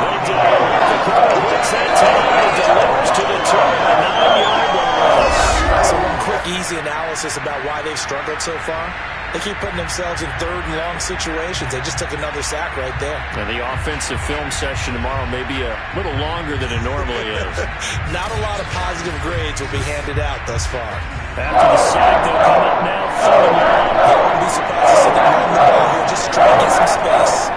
They did. The crowd hits that time and delivers to the 9-yard loss. So one quick, easy analysis about why they've struggled so far. They keep putting themselves in 3rd and long situations. They just took another sack right there. And the offensive film session tomorrow may be a little longer than it normally is. Not a lot of positive grades will be handed out thus far. After the sack, they'll come up now 3rd and long. I wouldn't be surprised to see them run the ball here just to try and get some space.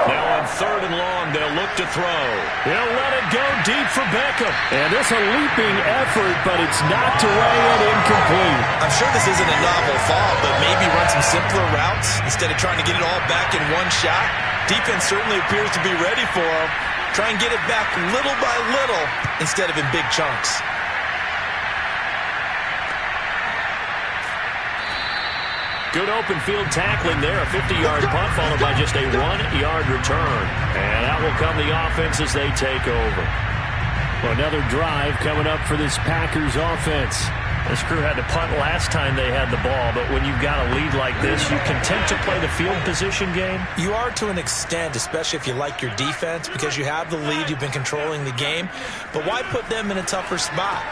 Now on 3rd and long, they'll look to throw. He'll let it go deep for Beckham. And it's a leaping effort, but it's knocked away and incomplete. I'm sure this isn't a novel thought, but maybe run some simpler routes instead of trying to get it all back in one shot. Defense certainly appears to be ready for him. Try and get it back little by little instead of in big chunks. Good open field tackling there. A 50-yard punt followed by just a 1-yard return. And out will come the offense as they take over. Well, another drive coming up for this Packers offense. This crew had to punt last time they had the ball, but when you've got a lead like this, you content to play the field position game? You are to an extent, especially if you like your defense, because you have the lead, you've been controlling the game. But why put them in a tougher spot?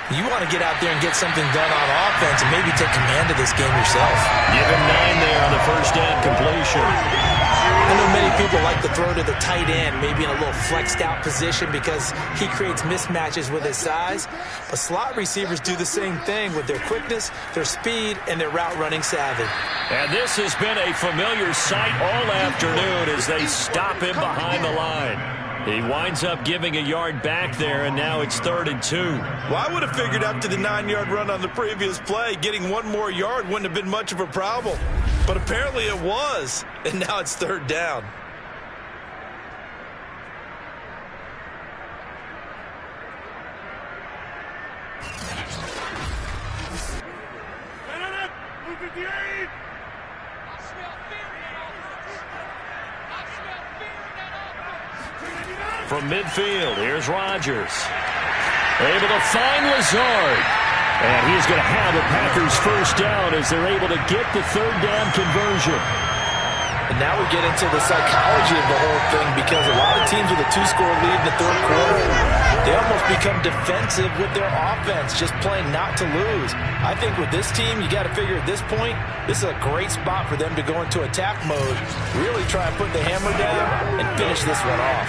You want to get out there and get something done on offense and maybe take command of this game yourself. Give him 9 there on the first down completion. I know many people like to throw to the tight end, maybe in a little flexed out position because he creates mismatches with his size. But slot receivers do the same thing with their quickness, their speed, and their route running savvy. And this has been a familiar sight all afternoon as they stop him behind the line. He winds up giving a yard back there, and now it's 3rd and 2. Well, I would have figured after the 9-yard run on the previous play, getting one more yard wouldn't have been much of a problem. But apparently it was, and now it's 3rd down. From midfield, here's Rodgers. Able to find Lazard. And he's going to have the Packers first down as they're able to get the 3rd down conversion. And now we get into the psychology of the whole thing, because a lot of teams with a 2-score lead in the 3rd quarter, they almost become defensive with their offense, just playing not to lose. I think with this team, you got to figure at this point, this is a great spot for them to go into attack mode, really try and put the hammer down and finish this one off.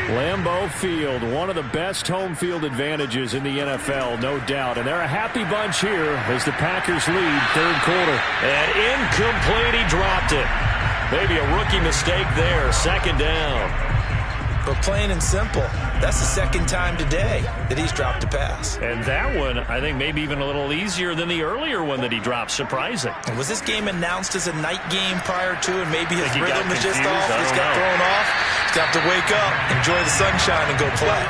Lambeau Field, one of the best home field advantages in the NFL, no doubt. And they're a happy bunch here as the Packers lead 3rd quarter. And incomplete, he dropped it. Maybe a rookie mistake there, 2nd down. But plain and simple, that's the 2nd time today that he's dropped a pass. And that one, I think, maybe even a little easier than the earlier one that he dropped. Surprising. Was this game announced as a night game prior to, and maybe his rhythm is just confused? off? Just got thrown off. He's got to wake up, enjoy the sunshine, and go play.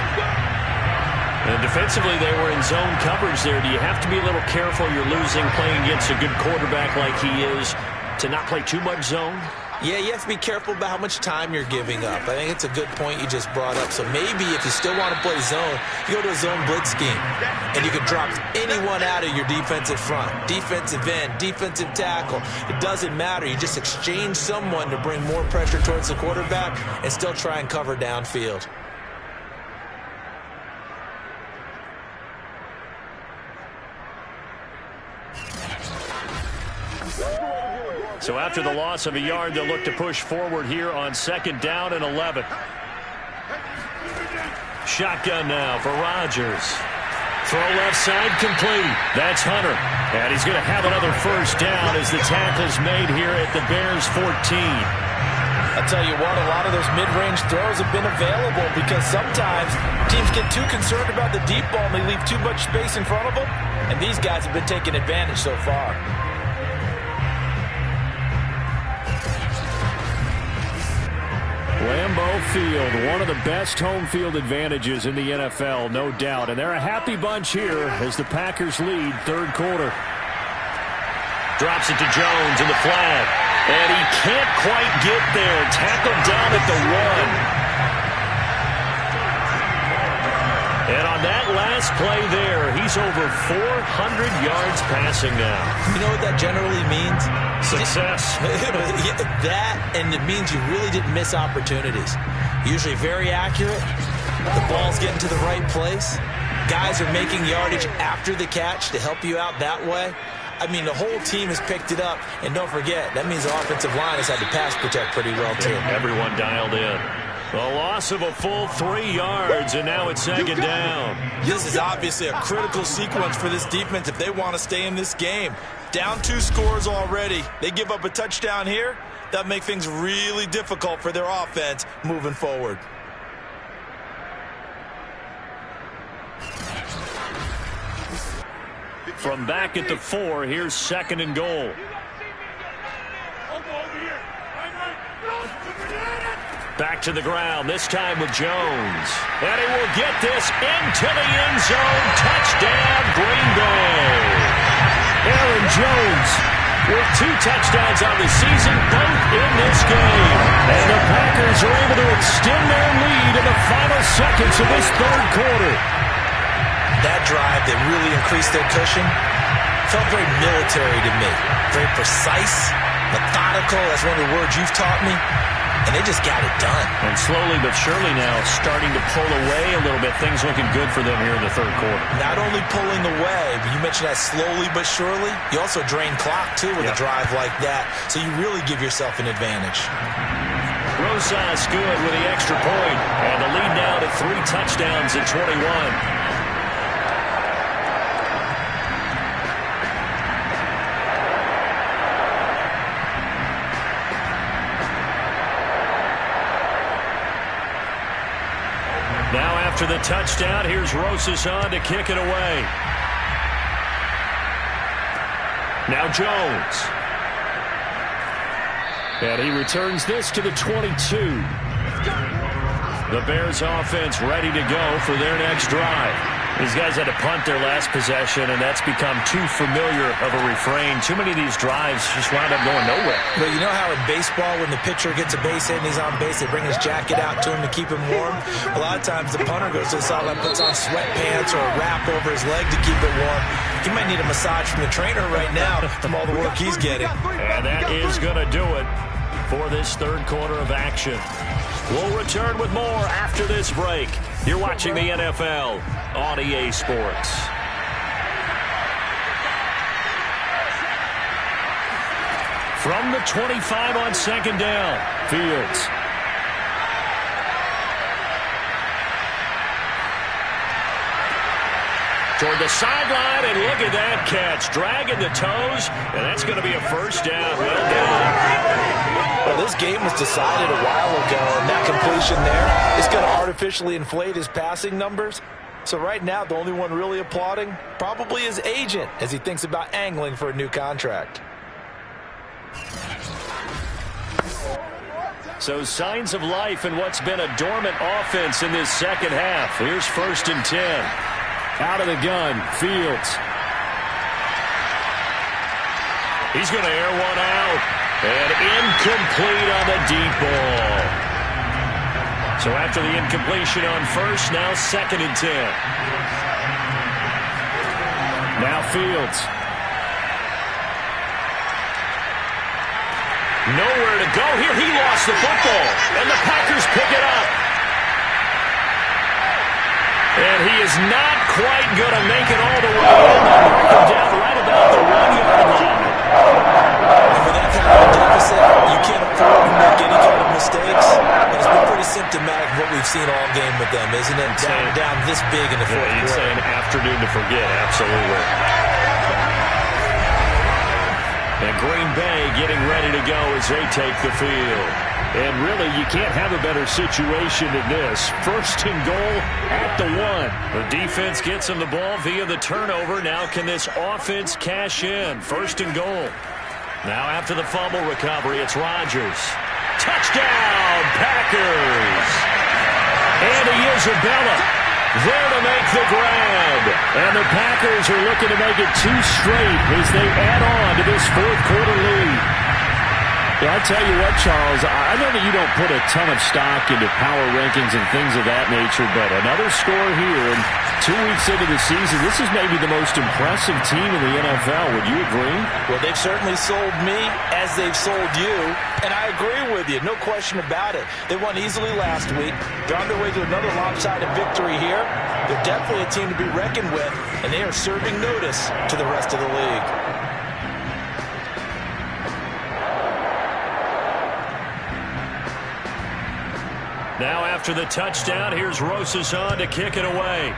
And defensively, they were in zone coverage there. Do you have to be a little careful? You're losing, playing against a good quarterback like he is, to not play too much zone? Yeah, you have to be careful about how much time you're giving up. I think it's a good point you just brought up. So maybe if you still want to play zone, you go to a zone blitz scheme, and you can drop anyone out of your defensive front, defensive end, defensive tackle. It doesn't matter. You just exchange someone to bring more pressure towards the quarterback and still try and cover downfield. So after the loss of a yard, they'll look to push forward here on 2nd down and 11. Shotgun now for Rodgers. Throw left side complete. That's Hunter. And he's going to have another first down as the tackle's made here at the Bears 14. I'll tell you what, a lot of those mid-range throws have been available because sometimes teams get too concerned about the deep ball and they leave too much space in front of them. And these guys have been taking advantage so far. Lambeau Field, one of the best home field advantages in the NFL, no doubt. And they're a happy bunch here as the Packers lead 3rd quarter. Drops it to Jones in the flat. And he can't quite get there. Tackled down at the 1. And on that last play there, he's over 400 yards passing now. You know what that generally means? Success. That, and it means you really didn't miss opportunities. Usually very accurate. The ball's getting to the right place. Guys are making yardage after the catch to help you out that way. I mean, the whole team has picked it up. And don't forget, that means the offensive line has had to pass protect pretty well, too. Everyone dialed in. A loss of a full 3 yards, and now it's 2nd down. This is obviously a critical sequence for this defense if they want to stay in this game. Down 2 scores already. They give up a touchdown here. That make things really difficult for their offense moving forward. From back at the 4, here's 2nd and goal. Back to the ground, this time with Jones. And he will get this into the end zone. Touchdown, Green Bay. Aaron Jones with 2 touchdowns on the season, both in this game. And the Packers are able to extend their lead in the final seconds of this 3rd quarter. That drive that really increased their cushion felt very military to me. Very precise, methodical. That's one of the words you've taught me. And they just got it done. And slowly but surely now starting to pull away a little bit. Things looking good for them here in the 3rd quarter. Not only pulling away, but you mentioned that slowly but surely. You also drain clock, too, with a drive like that. So you really give yourself an advantage. Rosas good with the extra point. And the lead now to 3 touchdowns at 21. after the touchdown, here's Rosas on to kick it away. Now Jones. And he returns this to the 22. The Bears offense ready to go for their next drive. These guys had to punt their last possession, and that's become too familiar of a refrain. Too many of these drives just wound up going nowhere. But you know how in baseball, when the pitcher gets a base hit and he's on base, they bring his jacket out to him to keep him warm? A lot of times the punter goes to the sideline, puts on sweatpants or a wrap over his leg to keep it warm. He might need a massage from the trainer right now from all the work he's getting. And that is going to do it for this third quarter of action. We'll return with more after this break. You're watching the NFL on EA Sports. From the 25 on second down, Fields. Toward the sideline, and look at that catch. Dragging the toes, and that's going to be a first down. Well done. Well, this game was decided a while ago, and that completion there is going to artificially inflate his passing numbers. So right now, the only one really applauding probably his agent as he thinks about angling for a new contract. So signs of life in what's been a dormant offense in this second half. Here's 1st and 10. Out of the gun, Fields. He's going to air one out. And incomplete on the deep ball. So after the incompletion on first, now 2nd and 10. Now Fields. Nowhere to go here. He lost the football. And the Packers pick it up. And he is not quite going to make it all the way in. They mark him down right about the 1-yard line. And with that kind of a deficit, you can't afford to make any kind of mistakes. And it's been pretty symptomatic of what we've seen all game with them, isn't it? Down this big in the fourth quarter. You'd say an afternoon to forget, absolutely. And Green Bay getting ready to go as they take the field. And really, you can't have a better situation than this. 1st and goal at the 1. The defense gets him the ball via the turnover. Now can this offense cash in? 1st and goal. Now after the fumble recovery, it's Rodgers. Touchdown, Packers! Andy Isabella there to make the grab. And the Packers are looking to make it 2 straight as they add on to this fourth quarter lead. Yeah, I'll tell you what, Charles, I know that you don't put a ton of stock into power rankings and things of that nature, but another score here, and 2 weeks into the season, this is maybe the most impressive team in the NFL. Would you agree? Well, they've certainly sold me as they've sold you, and I agree with you, no question about it. They won easily last week. They're on their way to another lopsided victory here. They're definitely a team to be reckoned with, and they are serving notice to the rest of the league. Now after the touchdown, here's Rosas on to kick it away.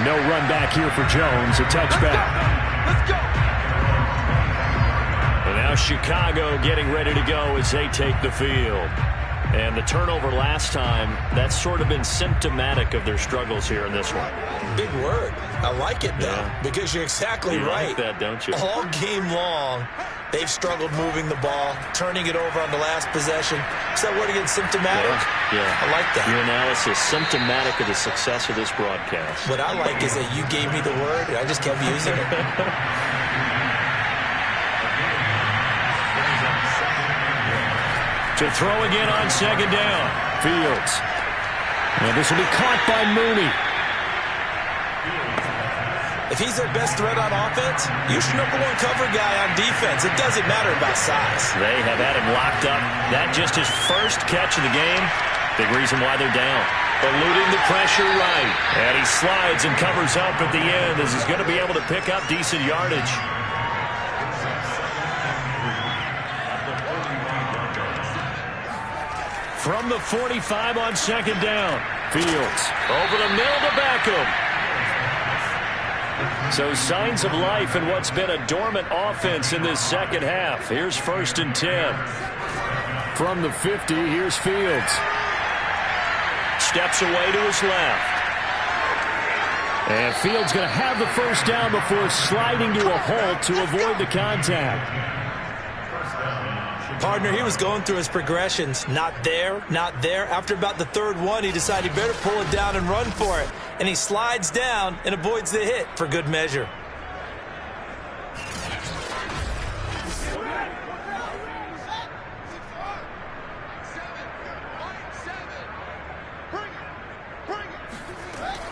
No run back here for Jones, a touchback. Let's go. And now Chicago getting ready to go as they take the field. And the turnover last time, that's sort of been symptomatic of their struggles here in this one. Big word. I like it, though, because you're exactly right. You like that, don't you? All game long, they've struggled moving the ball, turning it over on the last possession. Is that word again, symptomatic? Yeah. I like that. Your analysis, symptomatic of the success of this broadcast. What I like is that you gave me the word, and I just kept using it. To throw again on second down. Fields. And this will be caught by Mooney. If he's their best threat on offense, use your #1 cover guy on defense. It doesn't matter about size. They have had him locked up. That just his first catch of the game. Big reason why they're down. Eluding the pressure right. And he slides and covers up at the end as he's going to be able to pick up decent yardage. From the 45 on second down. Fields over the middle to Beckham. So signs of life in what's been a dormant offense in this second half. Here's 1st and 10. From the 50, here's Fields. Steps away to his left. And Fields going to have the first down before sliding to a halt to avoid the contact. Partner, he was going through his progressions. Not there, not there. After about the third one, he decided he better pull it down and run for it. And he slides down and avoids the hit for good measure.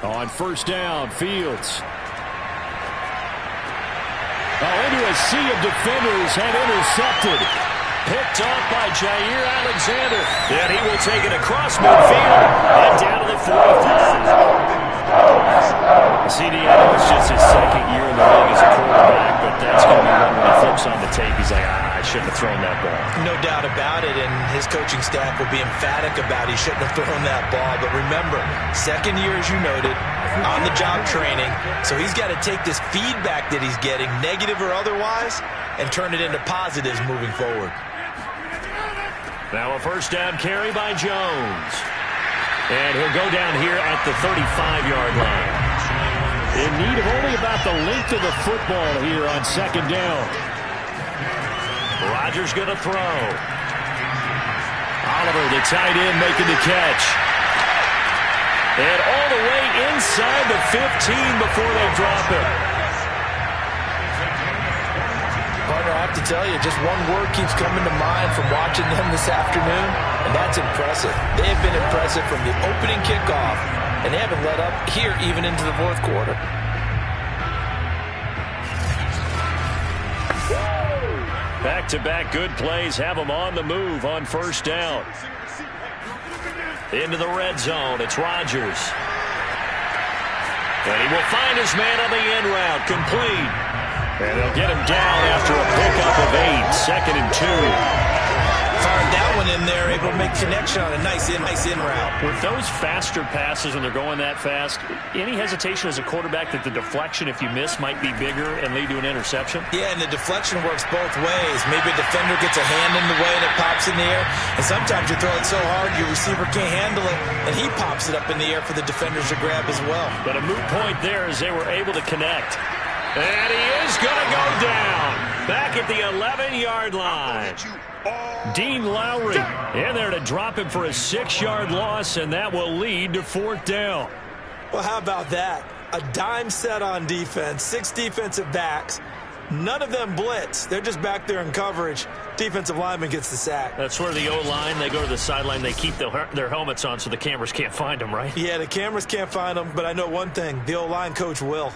On first down, Fields. Into a sea of defenders and intercepted. Picked off by Jair Alexander. And he will take it across midfield and down to the 45. CD, I know it's just his second year in the league as a quarterback, but that's going to be one when he flips on the tape. He's like, I shouldn't have thrown that ball. No doubt about it, and his coaching staff will be emphatic about he shouldn't have thrown that ball. But remember, second year, as you noted, on-the-job training. So he's got to take this feedback that he's getting, negative or otherwise, and turn it into positives moving forward. Now a first down carry by Jones. And he'll go down here at the 35-yard line. In need of only about the length of the football here on second down. Rodgers going to throw. Oliver, the tight end, making the catch. And all the way inside the 15 before they drop it. Partner, I have to tell you, just one word keeps coming to mind from watching them this afternoon, and that's impressive. They have been impressive from the opening kickoff, and they haven't let up here even into the fourth quarter. Back-to-back good plays have them on the move on first down. Into the red zone, it's Rodgers. And he will find his man on the end route, complete. And they'll get him down after a pickup of 8, second and 2. Fired that one in there, able to make connection on a nice in route. With those faster passes when they're going that fast, any hesitation as a quarterback that the deflection, if you miss, might be bigger and lead to an interception? Yeah, and the deflection works both ways. Maybe a defender gets a hand in the way and it pops in the air, and sometimes you throw it so hard your receiver can't handle it, and he pops it up in the air for the defenders to grab as well. But a moot point there as they were able to connect. And he is going to go down back at the 11-yard line. Dean Lowry in there to drop him for a 6-yard loss, and that will lead to fourth down. Well, how about that? A dime set on defense, 6 defensive backs. None of them blitz. They're just back there in coverage. Defensive lineman gets the sack. That's where the O-line, they go to the sideline, they keep their helmets on so the cameras can't find them, right? Yeah, the cameras can't find them, but I know one thing. The O-line coach will.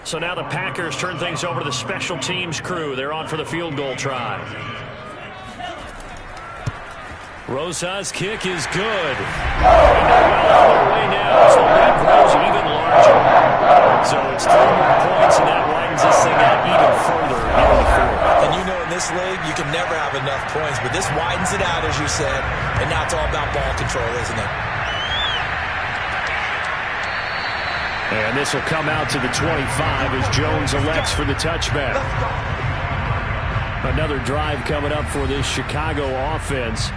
So now the Packers turn things over to the special teams crew. They're on for the field goal try. Rosas' kick is good. And they're well on their way now as the lead grows even larger. So it's 3 more points, and that widens this thing out even further here in the fourth. And you know in this league, you can never have enough points, but this widens it out, as you said, and now it's all about ball control, isn't it? And this will come out to the 25 as Jones elects for the touchback. Another drive coming up for this Chicago offense.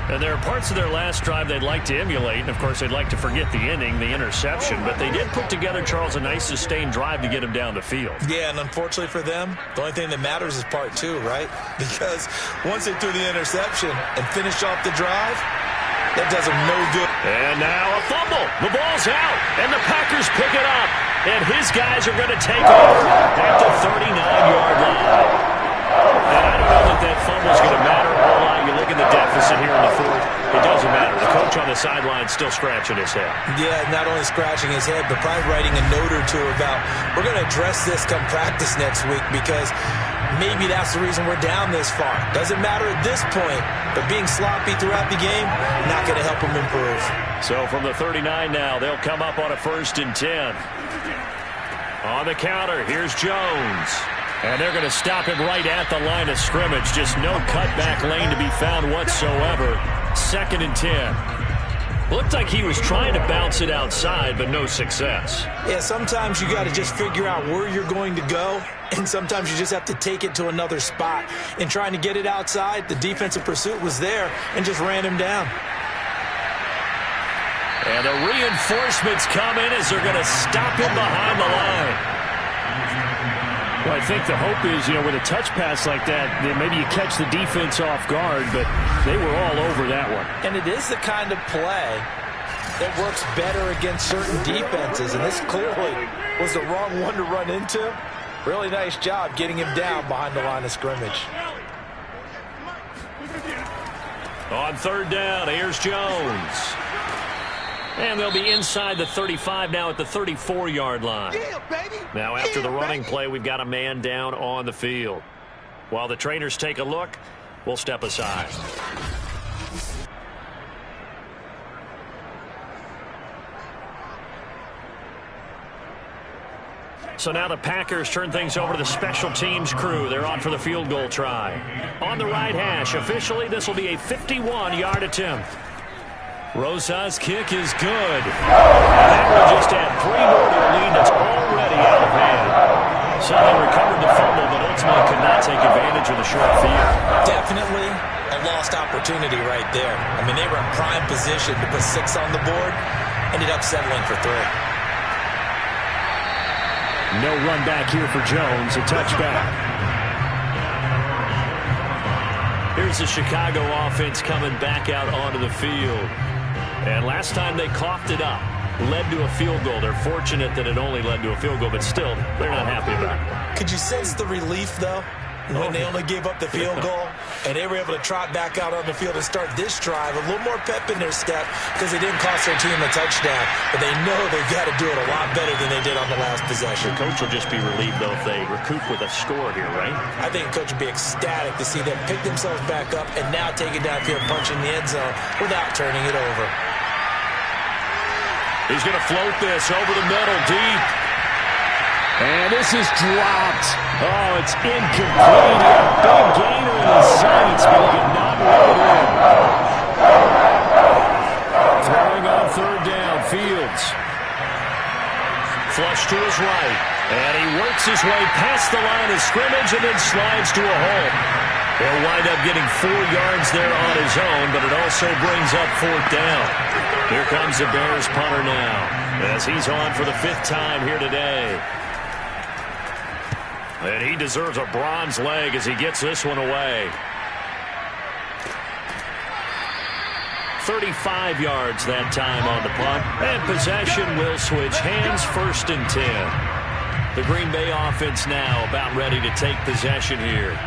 And there are parts of their last drive they'd like to emulate. And, of course, they'd like to forget the inning, the interception. But they did put together, Charles, a nice sustained drive to get him down the field. Yeah, and unfortunately for them, the only thing that matters is part 2, right? Because once they threw the interception and finished off the drive, that does them no good. And now a fumble. The ball's out, and the Packers pick it up. And his guys are going to take over at the 39-yard line. And I don't know that that fumble's going to matter a whole lot. You look at the deficit here in the fourth. It doesn't matter. The coach on the sideline still scratching his head. Yeah, not only scratching his head, but probably writing a note or two about, we're going to address this come practice next week because maybe that's the reason we're down this far. Doesn't matter at this point, but being sloppy throughout the game, not going to help them improve. So from the 39 now, they'll come up on a 1st and 10. On the counter, here's Jones. And they're going to stop him right at the line of scrimmage. Just no cutback lane to be found whatsoever. 2nd and 10. Looked like he was trying to bounce it outside, but no success. Yeah, sometimes you got to just figure out where you're going to go, and sometimes you just have to take it to another spot. In trying to get it outside, the defensive pursuit was there and just ran him down. And the reinforcements come in as they're going to stop him behind the line. Well, I think the hope is, with a touch pass like that, then maybe you catch the defense off guard, but they were all over that one. And it is the kind of play that works better against certain defenses, and this clearly was the wrong one to run into. Really nice job getting him down behind the line of scrimmage. On third down, here's Jones. And they'll be inside the 35 now at the 34-yard line. Now after the running play, we've got a man down on the field. While the trainers take a look, we'll step aside. So now the Packers turn things over to the special teams crew. They're on for the field goal try. On the right hash, officially this will be a 51-yard attempt. Rosas' kick is good. And that will just add 3 more to a lead that's already out of hand. So they recovered the fumble, but ultimately could not take advantage of the short field. Definitely a lost opportunity right there. I mean, they were in prime position to put 6 on the board. Ended up settling for 3. No run back here for Jones, a touchback. Here's the Chicago offense coming back out onto the field. And last time they coughed it up, led to a field goal. They're fortunate that it only led to a field goal, but still, they're not happy about it. Could you sense the relief, though, when they only gave up the field goal and they were able to trot back out on the field and start this drive? A little more pep in their step because they didn't cost their team a touchdown, but they know they've got to do it a lot better than they did on the last possession. The coach will just be relieved, though, if they recoup with a score here, right? I think the coach would be ecstatic to see them pick themselves back up and now take it downfield, punching the end zone without turning it over. He's going to float this over the middle, deep. And this is dropped. Oh, it's incomplete. He had a big gainer in his sights, but he could not run it in. Throwing on third down, Fields. Flush to his right. And he works his way past the line of scrimmage and then slides to a hole. He'll wind up getting 4 yards there on his own, but it also brings up 4th down. Here comes the Bears punter now, as he's on for the 5th time here today. And he deserves a bronze leg as he gets this one away. 35 yards that time on the punt. And possession will switch hands, 1st and 10. The Green Bay offense now about ready to take possession here.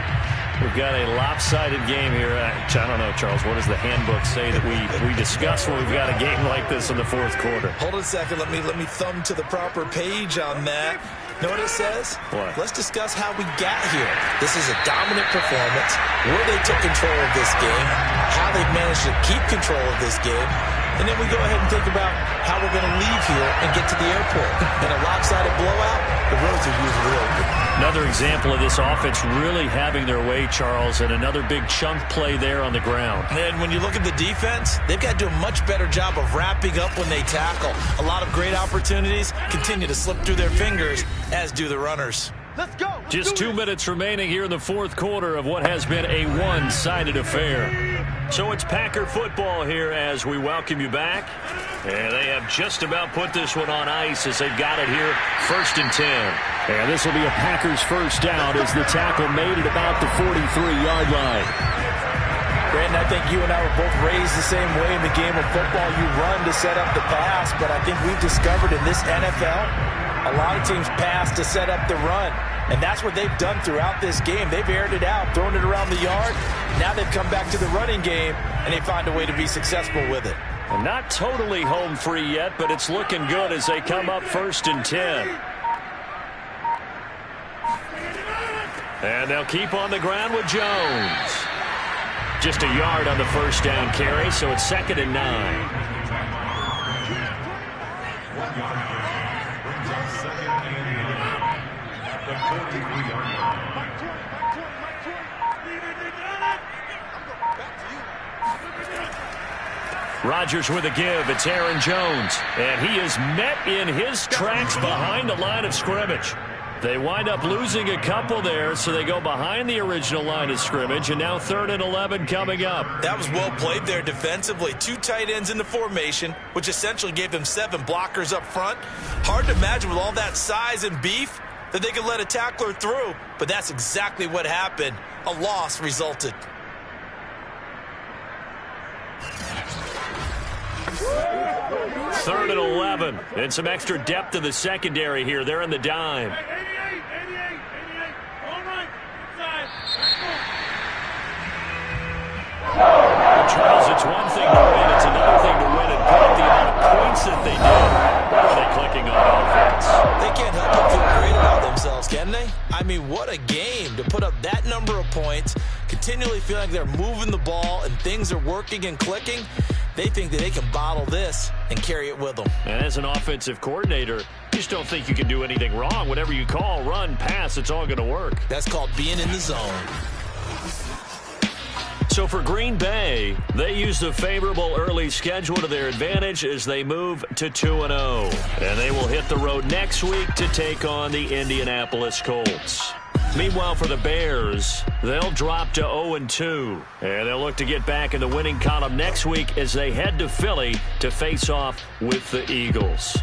We've got a lopsided game here. I don't know, Charles, what does the handbook say that we discuss when we've got a game like this in the 4th quarter? Hold on a second. Let me thumb to the proper page on that. Know what it says? What? Let's discuss how we got here. This is a dominant performance, where they took control of this game, how they've managed to keep control of this game, and then we go ahead and think about how we're going to leave here and get to the airport. In a lopsided blowout, the roads are usually open. Another example of this offense really having their way, Charles, and another big chunk play there on the ground. And when you look at the defense, they've got to do a much better job of wrapping up when they tackle. A lot of great opportunities continue to slip through their fingers, as do the runners. Let's go. Just 2 minutes remaining here in the 4th quarter of what has been a one-sided affair. So it's Packer football here as we welcome you back. And they have just about put this one on ice as they've got it here, 1st and 10. And this will be a Packers 1st down as the tackle made it about the 43-yard line. Brandon, I think you and I were both raised the same way in the game of football. You run to set up the pass, but I think we've discovered in this NFL, a lot of teams pass to set up the run. And that's what they've done throughout this game. They've aired it out, thrown it around the yard. Now they've come back to the running game, and they find a way to be successful with it. And not totally home free yet, but it's looking good as they come up 1st and 10. And they'll keep on the ground with Jones. Just a yard on the 1st down carry, so it's 2nd and 9. 1 yard brings up 2nd and 9 at the 43-yard line. Rodgers with a give. It's Aaron Jones. And he is met in his tracks behind the line of scrimmage. They wind up losing a couple there, so they go behind the original line of scrimmage, and now 3rd and 11 coming up. That was well played there defensively. 2 tight ends in the formation, which essentially gave them 7 blockers up front. Hard to imagine with all that size and beef that they could let a tackler through, but that's exactly what happened. A loss resulted. Third and 11, and some extra depth in the secondary here. They're in the dime. Charles, it's one thing to win. It's another thing to win and put up the amount of points that they did. What are they clicking on offense? They can't help but feel great about themselves, can they? I mean, what a game to put up that number of points, continually feeling like they're moving the ball and things are working and clicking. They think that they can bottle this and carry it with them. And as an offensive coordinator, you just don't think you can do anything wrong. Whatever you call, run, pass, it's all going to work. That's called being in the zone. So for Green Bay, they use the favorable early schedule to their advantage as they move to 2-0. And they will hit the road next week to take on the Indianapolis Colts. Meanwhile, for the Bears, they'll drop to 0-2. And they'll look to get back in the winning column next week as they head to Philly to face off with the Eagles.